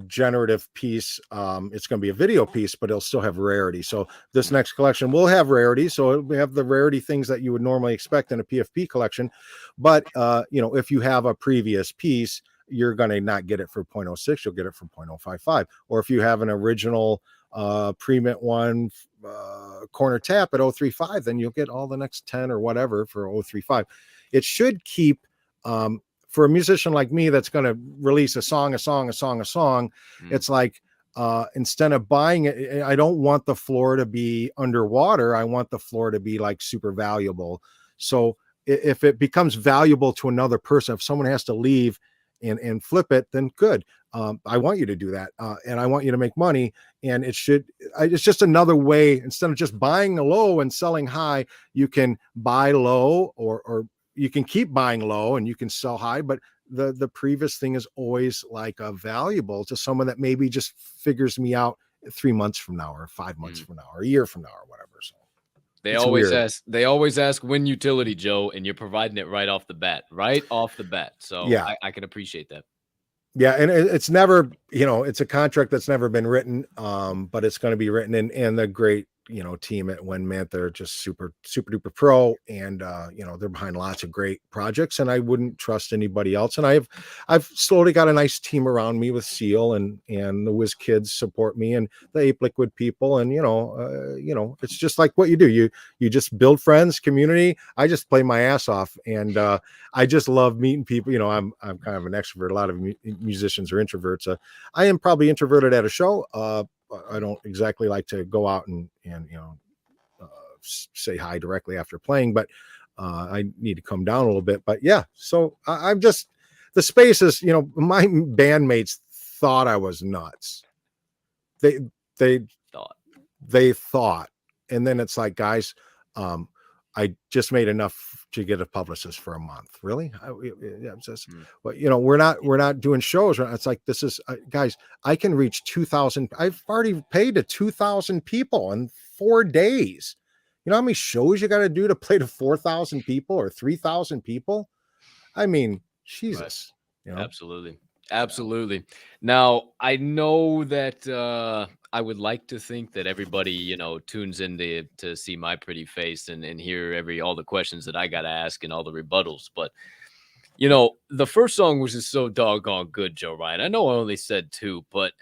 generative piece. It's going to be a video piece, but it'll still have rarity. So this next collection will have rarity. So it'll have the rarity things that you would normally expect in a PFP collection. But, if you have a previous piece, you're going to not get it for 0.06, you'll get it for 0.055. Or if you have an original pre-mint one, corner tap at 0.35, then you'll get all the next 10 or whatever for 0.35. It should keep, for a musician like me that's going to release a song, it's like, instead of buying it, I don't want the floor to be underwater. I want the floor to be like super valuable. So if it becomes valuable to another person, if someone has to leave and flip it, then good. I want you to do that, and I want you to make money. And it's just another way. Instead of just buying low and selling high, you can buy low, or you can keep buying low and you can sell high. But the previous thing is always like valuable to someone that maybe just figures me out 3 months from now, or 5 months from now, or a year from now, or whatever. So They it's always weird. ask. They always ask when utility, Joe, and you're providing it right off the bat. Right off the bat. So Yeah. I can appreciate that. Yeah, and it's never, it's a contract that's never been written, but it's going to be written. And the great, team at Winmant, they're just super duper pro, and they're behind lots of great projects, and I wouldn't trust anybody else. And I've slowly got a nice team around me with Seal and the Whiz Kids support me, and the Ape Liquid people, and it's just like what you do. You just build friends, community. I just play my ass off, and I just love meeting people. I'm kind of an extrovert. A lot of musicians are introverts. I am probably introverted at a show. I don't exactly like to go out and say hi directly after playing, but I need to come down a little bit. But yeah, so I'm just, the space is, my bandmates thought I was nuts. They thought, and then it's like, guys, I just made enough to get a publicist for a month. Really? We're not doing shows. It's like, this is guys, I can reach 2,000. I've already paid to 2,000 people in 4 days. You know how many shows you got to do to play to 4,000 people or 3,000 people? I mean, Jesus. Right. Absolutely. Now, I know that I would like to think that everybody, tunes in to see my pretty face and hear all the questions that I got to ask and all the rebuttals. But, the first song was just so doggone good, Joe Rian. I know I only said 2, but,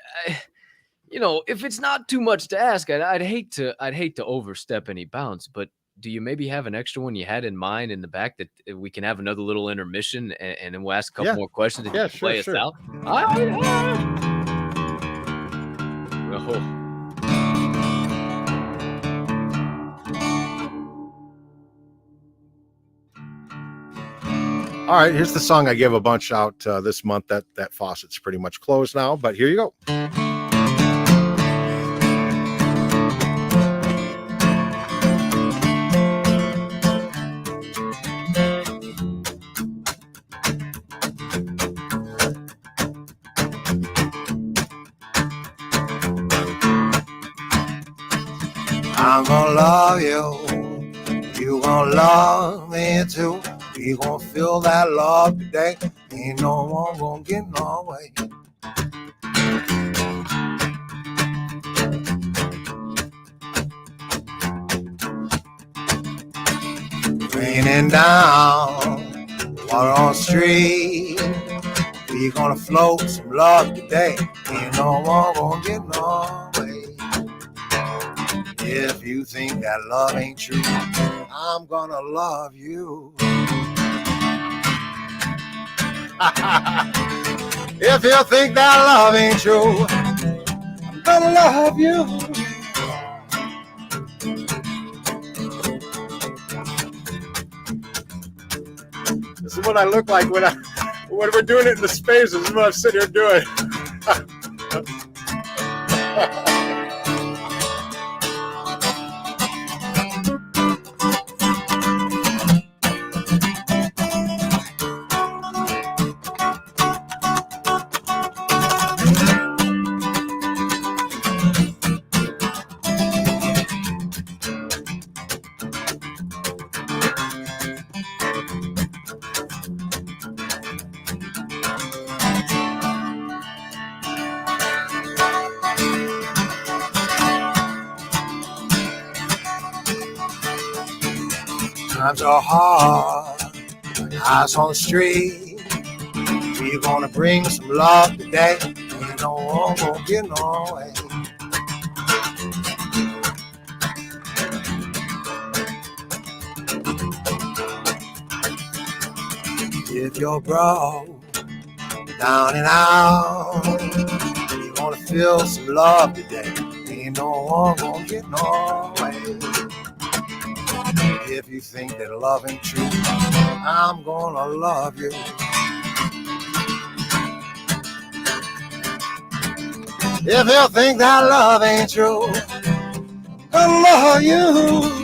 if it's not too much to ask, I'd hate to overstep any bounds. But do you maybe have an extra one you had in mind in the back that we can have another little intermission and then we'll ask a couple more questions and you can play us out? All right, here's the song I gave a bunch out this month. That faucet's pretty much closed now, but here you go. I'm gonna love you, you gonna love me too. We gonna feel that love today. Ain't no one gonna get in our way. Raining down, water on the street. We gonna float some love today. Ain't no one gonna get in our way. If you think that love ain't true, I'm gonna love you. If you think that love ain't true, I'm gonna love you. This is what I look like when we're doing it in the space. This is what I'm sitting here doing. Times are hard, eyes on the street. We're gonna bring some love today. Ain't no one gonna get in our way. If you're broke, down and out, we're gonna feel some love today. Ain't no one gonna get in our way. If you think that love ain't true, I'm gonna love you. If you think that love ain't true, come on, you.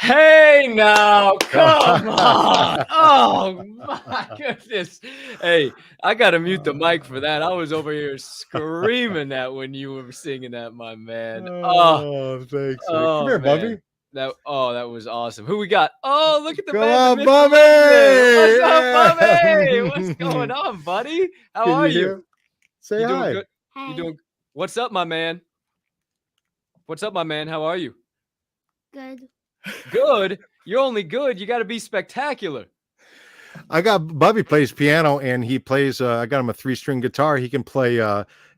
Hey, now, come on. Oh, my goodness. Hey, I got to mute the mic for that. I was over here screaming that when you were singing that, my man. Oh, thanks. Come here, Man. Bubby. That was awesome. Who we got? Oh, look at the Come man, on, Mr. Bubby. Leslie. What's up, Yeah. Bubby? What's going on, buddy? How Can are you you? hear? Say You doing hi. good? Hi. You doing? What's up, my man? What's up, my man? How are you? Good. Good. You're only good. You got to be spectacular. I got Bubby plays piano and he plays I got him a 3-string guitar. He can play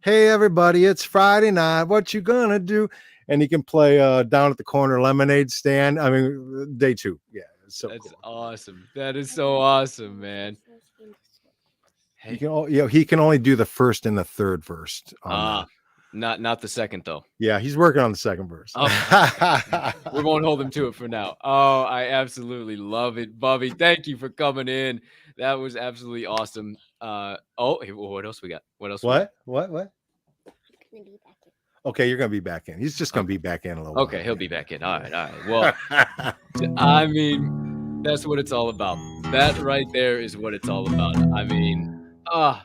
hey everybody, it's Friday night, what you gonna do? And he can play Down at the Corner Lemonade Stand. I mean, day 2. Yeah, it's so That's cool. awesome. That is so awesome, man. He can only do the first and the third verse. Not the second though. Yeah, he's working on the second verse. We won't hold him to it for now. Oh, I absolutely love it, Bubby. Thank you for coming in. That was absolutely awesome. What else we got? What else? What? Okay, you're gonna be back in. He's just gonna be back in a little. Okay, he'll be back in. All right. Well, I mean, that's what it's all about. That right there is what it's all about. I mean, I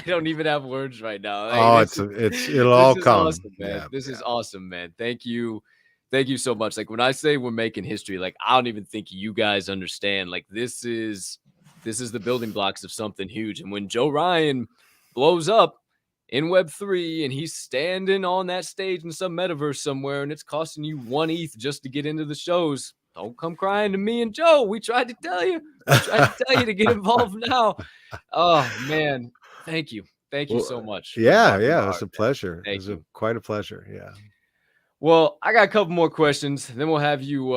don't even have words right now. It'll all come. Awesome, man. This is awesome, man. Thank you so much. Like when I say we're making history, like I don't even think you guys understand. Like this is the building blocks of something huge. And when Joe Rian blows up in Web3 and he's standing on that stage in some metaverse somewhere, and it's costing you 1 ETH just to get into the shows, don't come crying to me and Joe. We tried to tell you. To get involved now. Oh man, thank you so much. Yeah, it's a pleasure. It's quite a pleasure. Yeah. Well, I got a couple more questions. Then we'll have you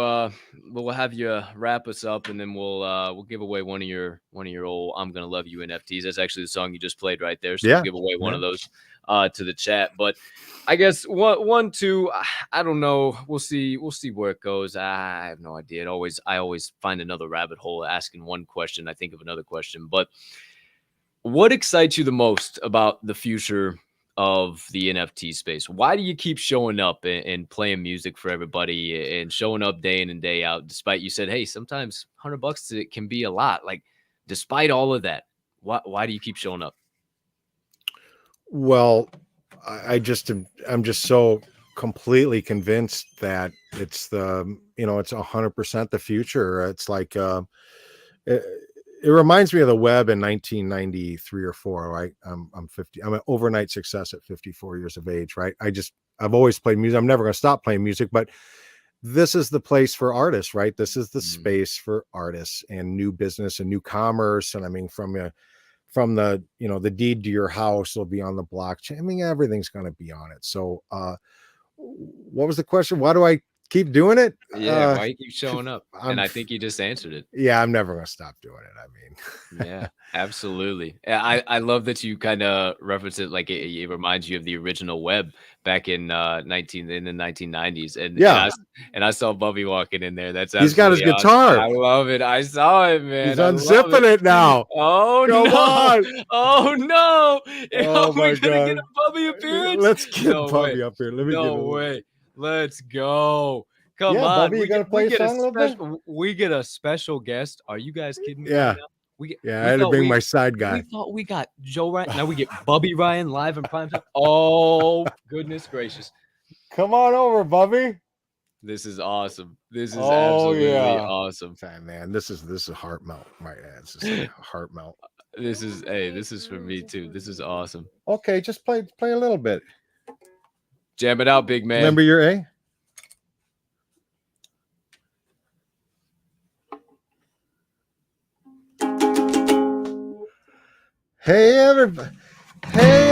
wrap us up, and then we'll give away one of your old "I'm Gonna Love You" NFTs. That's actually the song you just played right there. So we'll give away one of those to the chat. But I guess one, two, I don't know. We'll see where it goes. I have no idea. I always find another rabbit hole asking one question. I think of another question. But what excites you the most about the future of the NFT space? Why do you keep showing up and playing music for everybody and showing up day in and day out, despite you said, hey, sometimes $100 it can be a lot. Like, despite all of that, why do you keep showing up? Well, I'm just so completely convinced that it's it's 100% the future. It's like it reminds me of the web in 1993 or 4, right? I'm 50. I'm an overnight success at 54 years of age, right? I've always played music. I'm never going to stop playing music, but this is the place for artists, right? This is the space for artists and new business and new commerce. And I mean, from the, the deed to your house will be on the blockchain. I mean, everything's going to be on it. So, what was the question? Why do I keep doing it? Yeah, why you keep showing up? And I think you just answered it. Yeah, I'm never gonna stop doing it. I mean, yeah, absolutely. I love that you kind of reference it, like it reminds you of the original web back in the 1990s. And I saw Bubby walking in there. He's got his guitar. I love it. I saw it, man. He's unzipping it now. Oh no! Oh no! Oh my God! Get a Bubby appearance? Let's get Bubby up here. Let me no way. Let's go. Come on. Bubby, you gotta play a song a little bit? We get a special guest. Are you guys kidding me? Yeah. Right I had to bring my side guy. We thought we got Joe Rian. Now we get Bubby Rian live in prime time. Oh, goodness gracious. Come on over, Bubby. This is awesome. This is absolutely awesome. Man, this is heart melt. Right. It's just like a heart melt. This is for me too. This is awesome. Okay, just play a little bit. Jam it out, big man. Remember your A? Hey everybody, hey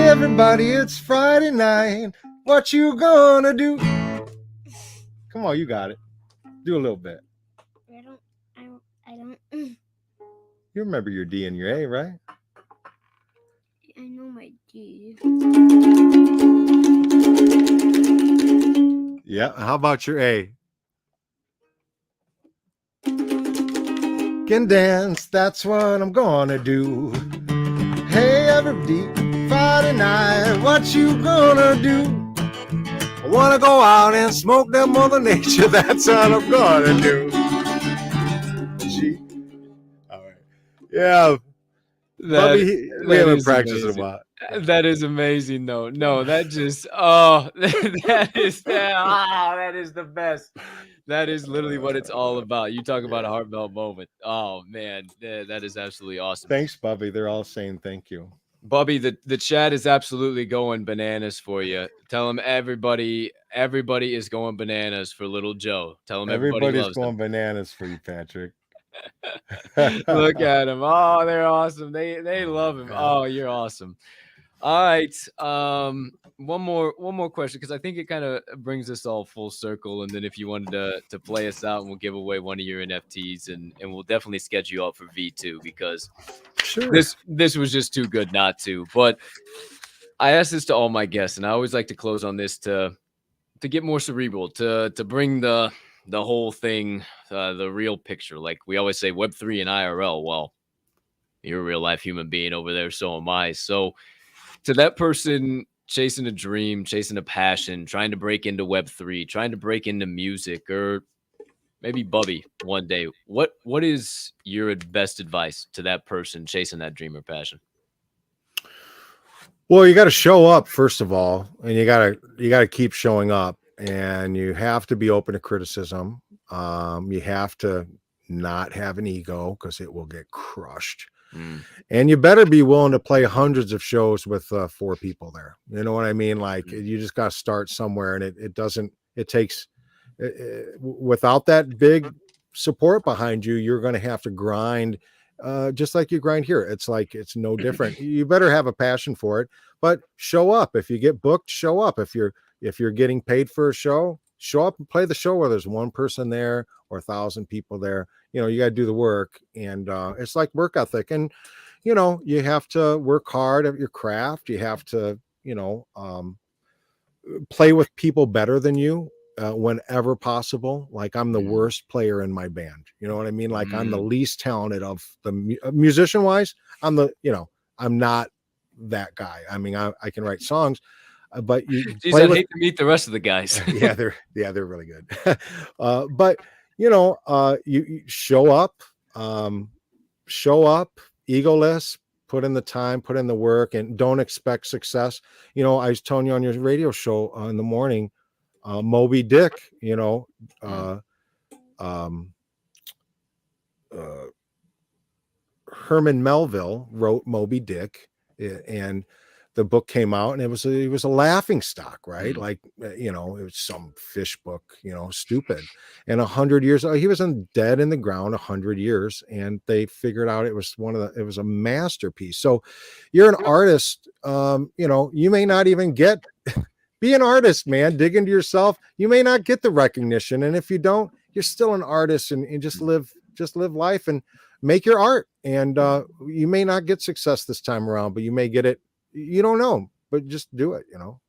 everybody, it's Friday night. What you gonna do? Come on, you got it. Do a little bit. I don't. You remember your D and your A, right? I know my D. Yeah. How about your A? Can dance, that's what I'm gonna do. Hey everybody, Friday night, what you gonna do? I wanna go out and smoke that Mother Nature, that's what I'm gonna do. Gee. All right. Yeah. Bubby, we haven't practiced in a while. That is amazing, though. No, that just that is the best. That is literally what it's all about. You talk about a heartfelt moment. Oh man, that is absolutely awesome. Thanks, Bubby. They're all saying thank you. Bubby, the chat is absolutely going bananas for you. Tell them everybody is going bananas for little Joe. Tell them Everybody's loves going him. bananas for you, Patrick. Look at him. Oh, they're awesome. They love him. Oh, you're awesome. All right. One more question, because I think it kind of brings us all full circle. And then if you wanted to play us out, and we'll give away one of your NFTs, and we'll definitely schedule you out for V2, because sure, this was just too good not to. But I asked this to all my guests, and I always like to close on this to get more cerebral, to bring the whole thing, the real picture. Like we always say, Web3 and IRL. Well, you're a real life human being over there, so am I. So to that person chasing a dream, chasing a passion, trying to break into Web3, trying to break into music, or maybe Bubby one day, what is your best advice to that person chasing that dream or passion? Well, you got to show up first of all, and you got to keep showing up, and you have to be open to criticism. You have to not have an ego, because it will get crushed. And you better be willing to play hundreds of shows with 4 people there. You know what I mean? Like you just got to start somewhere, and it takes without that big support behind you, you're going to have to grind just like you grind here. It's like, it's no different. You better have a passion for it, but show up. If you get booked, show up. If you're getting paid for a show, show up and play the show, whether there's 1 person there or 1,000 people there. You know, you got to do the work, and it's like work ethic. And, you know, you have to work hard at your craft. You have to, you know, play with people better than you whenever possible. Like I'm the worst player in my band. You know what I mean? Like I'm the least talented of the musician wise. I'm not that guy. I mean, I can write songs, but you Jeez, I'd hate to meet the rest of the guys. yeah, they're really good. But you know, you show up, egoless, put in the time, put in the work, and don't expect success. You know, I was telling you on your radio show in the morning, Moby Dick, you know, Herman Melville wrote Moby Dick, and the book came out, and it was a laughing stock, right? Like, you know, it was some fish book, you know, stupid. And 100 years, he was dead in the ground 100 years, and they figured out it was it was a masterpiece. So you're an artist, you know, you may not even be an artist, man. Dig into yourself. You may not get the recognition, and if you don't, you're still an artist, and just live life and make your art. And you may not get success this time around, but you may get it. You don't know, but just do it. You know,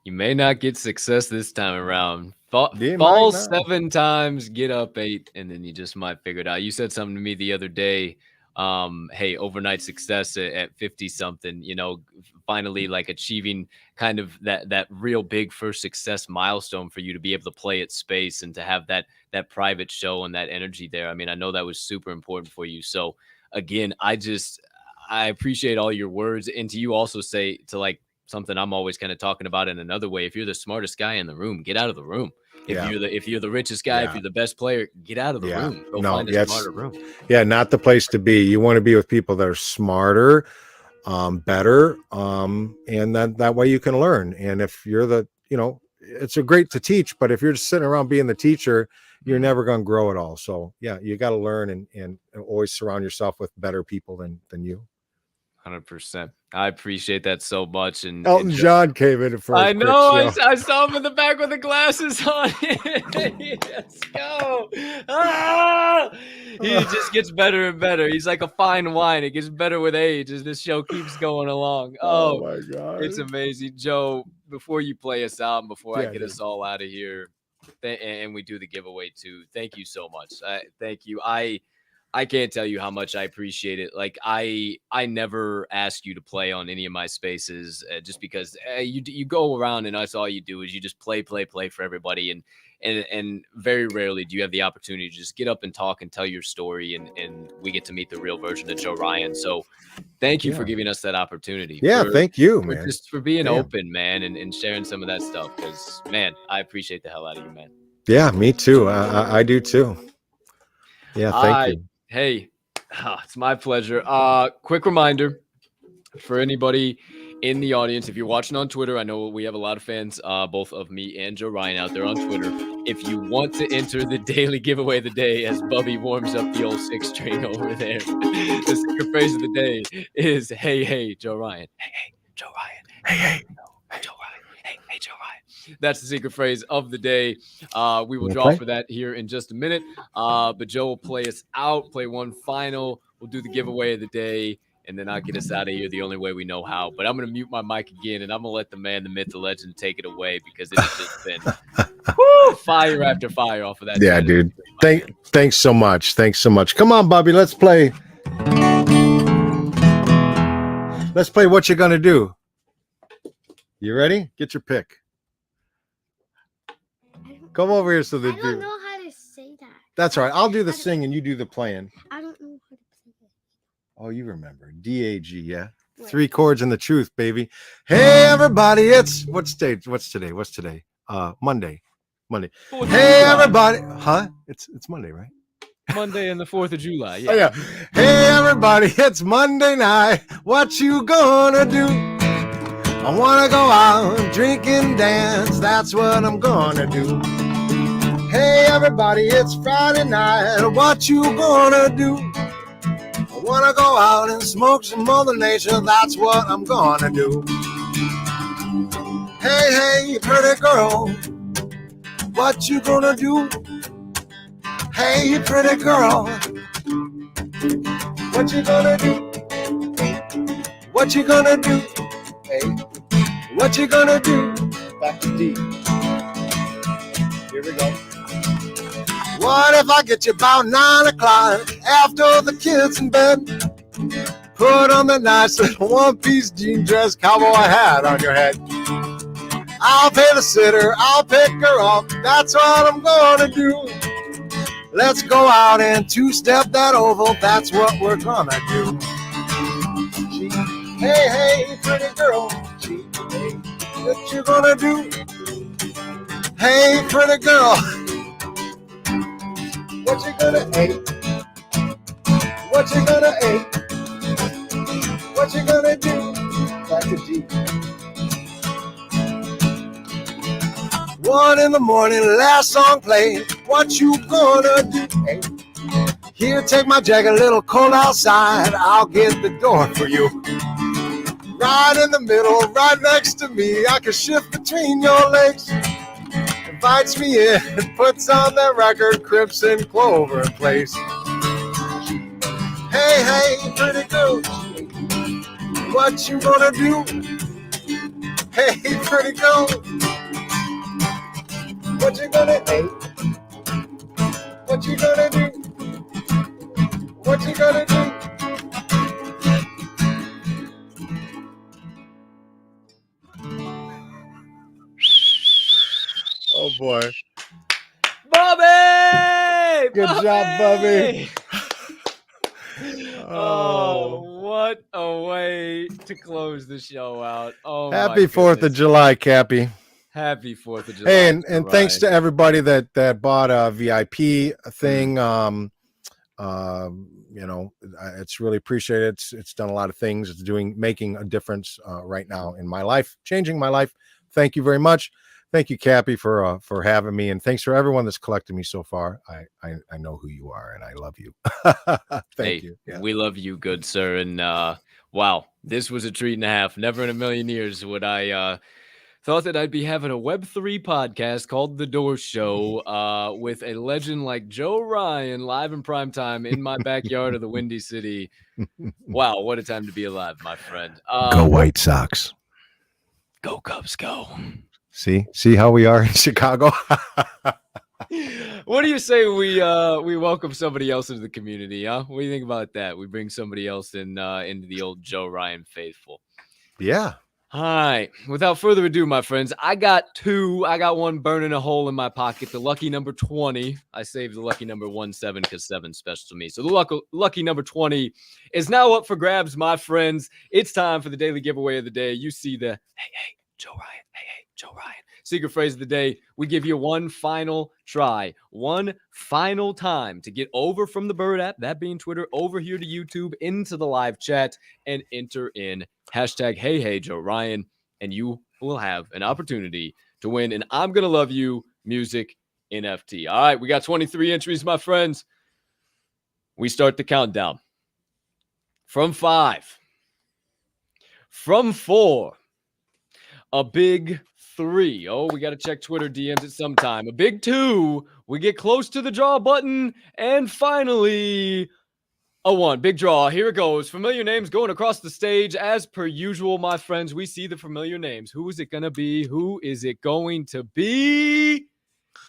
you may not get success this time around. Fall 7 times, get up 8, and then you just might figure it out. You said something to me the other day. Hey, overnight success at 50 something, you know, finally like achieving kind of that real big first success milestone for you to be able to play at Space and to have that private show and that energy there. I mean, I know that was super important for you. So again, I appreciate all your words. And to you also say, to like something I'm always kind of talking about in another way, if you're the smartest guy in the room, get out of the room. If you're the richest guy, if you're the best player, get out of the room. Go find a smarter room. Yeah, not the place to be. You want to be with people that are smarter, better. And then that way you can learn. And if you're it's a great to teach, but if you're just sitting around being the teacher, you're never going to grow at all. So yeah, you got to learn and always surround yourself with better people than you. 100%. I appreciate that so much. And Elton John came in for I know. I saw him in the back with the glasses on. Let's go. Ah! He just gets better and better. He's like a fine wine. It gets better with age as this show keeps going along. Oh my God. It's amazing. Joe, before you play us out and before I get dude. us all out of here, and we do the giveaway too, thank you so much. Thank you. I can't tell you how much I appreciate it. Like I never ask you to play on any of my spaces just because you go around and that's all you do is you just play for everybody. And very rarely do you have the opportunity to just get up and talk and tell your story. And we get to meet the real version of Joe Rian. So thank you for giving us that opportunity. Yeah. Thank you, man. Just for being open, man, and sharing some of that stuff. Because, man, I appreciate the hell out of you, man. Yeah, me too. I do too. Yeah. Thank you. Hey, it's my pleasure. Quick reminder for anybody in the audience, if you're watching on Twitter, I know we have a lot of fans, both of me and Joe Rian out there on Twitter. If you want to enter the daily giveaway of the day as Bubby warms up the old 6-string over there, the secret phrase of the day is, hey, Joe Rian. Hey, Joe Rian. Hey, Joe Rian. Hey, Joe Rian. That's the secret phrase of the day. We will draw for that here in just a minute. But Joe will play us out, play one final. We'll do the giveaway of the day, and then I'll get us out of here the only way we know how. But I'm going to mute my mic again, and I'm going to let the man, the myth, the legend take it away because it's just been fire after fire off of that. Yeah, dude. Thanks so much. Thanks so much. Come on, Bobby. Let's play. Let's play What You Gonna Do. You ready? Get your pick. Come over here so that I don't know how to say that. That's all right. I'll do the sing and you do the playing. I don't know how to say it. Oh, you remember. DAG, yeah. What? 3 chords and the truth, baby. Hey, everybody. What's today? Monday. Hey, everybody. Huh? It's Monday, right? Monday and the 4th of July. Yeah. Oh, yeah. Hey, everybody. It's Monday night. What you gonna do? I want to go out, drink and dance. That's what I'm gonna do. Hey, everybody, it's Friday night. What you gonna do? I want to go out and smoke some Mother Nature. That's what I'm gonna do. Hey, pretty girl. What you gonna do? Hey, pretty girl. What you gonna do? What you gonna do? Hey, what you gonna do? Back to D. Here we go. What if I get you about 9 o'clock after the kids in bed? Put on the nice little one-piece jean dress, cowboy hat on your head. I'll pay the sitter, I'll pick her up. That's what I'm gonna do. Let's go out and two-step that oval. That's what we're gonna do. Hey, pretty girl. Hey, what you gonna do? Hey, pretty girl. What you gonna eat? What you gonna eat? What you gonna do? Back to D. 1 in the morning, last song played. What you gonna do? Hey. Here, take my jacket, a little cold outside. I'll get the door for you. Right in the middle, right next to me. I can shift between your legs. Invites me in and puts on that record, Crips and Clover in place. Hey, pretty girl. What you gonna do? Hey, pretty girl. What you gonna do? What you gonna do? What you gonna do? Oh boy. Bobby! Good job, Bubby. Oh, what a way to close the show out. Oh, happy 4th of July, Cappy. Happy 4th of July. Hey, and thanks to everybody that bought a VIP thing. it's really appreciated. It's done a lot of things. It's making a difference right now in my life, changing my life. Thank you very much. Thank you, Cappy, for having me, and thanks for everyone that's collected me so far. I know who you are, and I love you. Thank you. Yeah. We love you, good sir. And wow, this was a treat and a half. Never in a million years would I thought that I'd be having a Web3 podcast called The Door Show with a legend like Joe Rian live in prime time in my backyard of the Windy City. Wow, what a time to be alive, my friend. Go White Sox. Go Cubs, go. See how we are in Chicago. What do you say we welcome somebody else into the community, huh? What do you think about that? We bring somebody else in into the old Joe Rian faithful. Yeah. All right. Without further ado, my friends, I got two. I got one burning a hole in my pocket. The lucky number 20. I saved the lucky number 17 because 7's special to me. So the lucky number 20 is now up for grabs, my friends. It's time for the daily giveaway of the day. You see the hey, Joe Rian. Hey, Joe Rian. Secret phrase of the day. We give you one final try, one final time to get over from the Bird app, that being Twitter, over here to YouTube, into the live chat, and enter in hashtag hey Joe Rian, and you will have an opportunity to win an I'm Gonna Love You music NFT. All right, we got 23 entries, my friends. We start the countdown from 5, from 4, a big 3. Oh, we got to check Twitter DMs at some time. A big 2. We get close to the draw button. And finally, a 1. Big draw. Here it goes. Familiar names going across the stage. As per usual, my friends, we see the familiar names. Who is it going to be? Who is it going to be?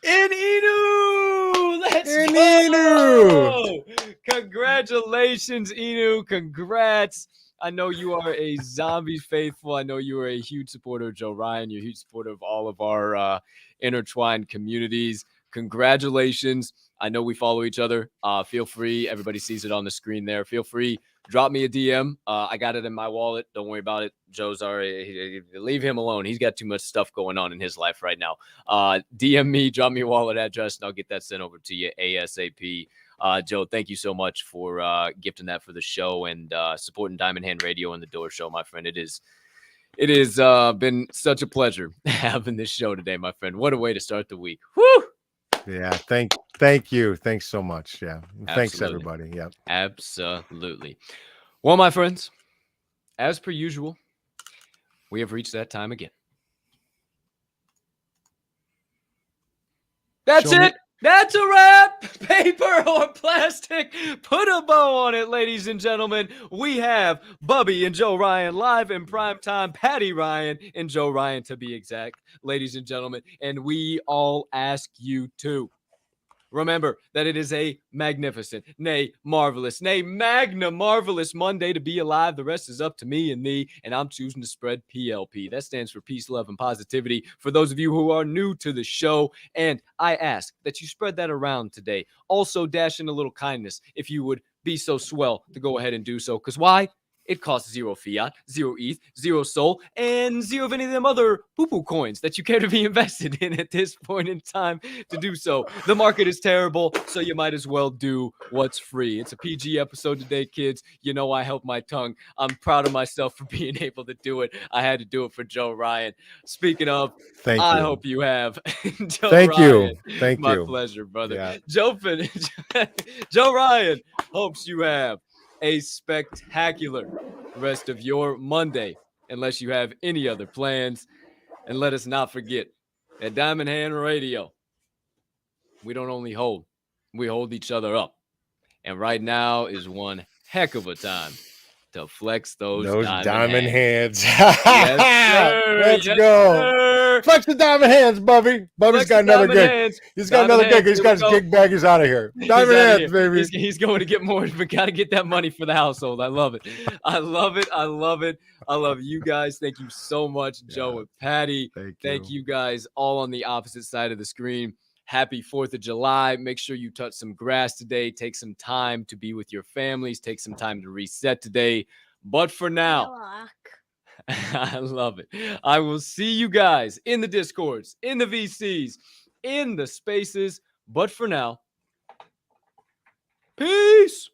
Inu! Let's go! Congratulations, Inu. Congrats. I know you are a zombie faithful. I know you are a huge supporter of Joe Rian. You're a huge supporter of all of our intertwined communities. Congratulations. I know we follow each other. Feel free. Everybody sees it on the screen there. Feel free. Drop me a DM. I got it in my wallet. Don't worry about it. Joe's already, leave him alone. He's got too much stuff going on in his life right now. DM me, drop me a wallet address, and I'll get that sent over to you ASAP. Joe, thank you so much for gifting that for the show and supporting Diamond Hand Radio and the Door Show, my friend. It has been such a pleasure having this show today, my friend. What a way to start the week. Woo! Yeah, thank you. Thanks so much. Yeah. Absolutely. Thanks, everybody. Yeah. Absolutely. Well, my friends, as per usual, we have reached that time again. That's it. That's a wrap. Paper or plastic. Put a bow on it, ladies and gentlemen. We have Bubby and Joe Rian live in prime time. Patty Ryan and Joe Rian, to be exact, ladies and gentlemen. And we all ask you to remember that it is a magnificent, nay, marvelous, nay, magna marvelous Monday to be alive. The rest is up to me and thee, and I'm choosing to spread PLP. That stands for peace, love, and positivity for those of you who are new to the show, and I ask that you spread that around today. Also, dash in a little kindness if you would be so swell to go ahead and do so, because why? It costs 0 fiat, 0 ETH, 0 SOL, and 0 of any of them other poo-poo coins that you care to be invested in at this point in time to do so. The market is terrible, so you might as well do what's free. It's a PG episode today, kids. You know I held my tongue. I'm proud of myself for being able to do it. I had to do it for Joe Rian. Speaking of, I hope you have. Joe Rian, Thank my you. pleasure, brother. Yeah. Joe Rian hopes you have a spectacular rest of your Monday, unless you have any other plans. And let us not forget that Diamond Hand Radio, we don't only hold, we hold each other up. And right now is one heck of a time to flex those diamond hands. Yes, sir. Let's go. Sir. Flex the diamond hands, Bubby. Bubby's got another gig. Hands. He's got another gig. He's got his gig bag. He's out of here. Diamond hands, baby. He's going to get more, but got to get that money for the household. I love it. I love it. I love it. I love you guys. Thank you so much, Joe and Patty. Thank you guys all on the opposite side of the screen. Happy 4th of July. Make sure you touch some grass today. Take some time to be with your families. Take some time to reset today. But for now, I love it. I will see you guys in the Discords, in the VCs, in the spaces. But for now, peace.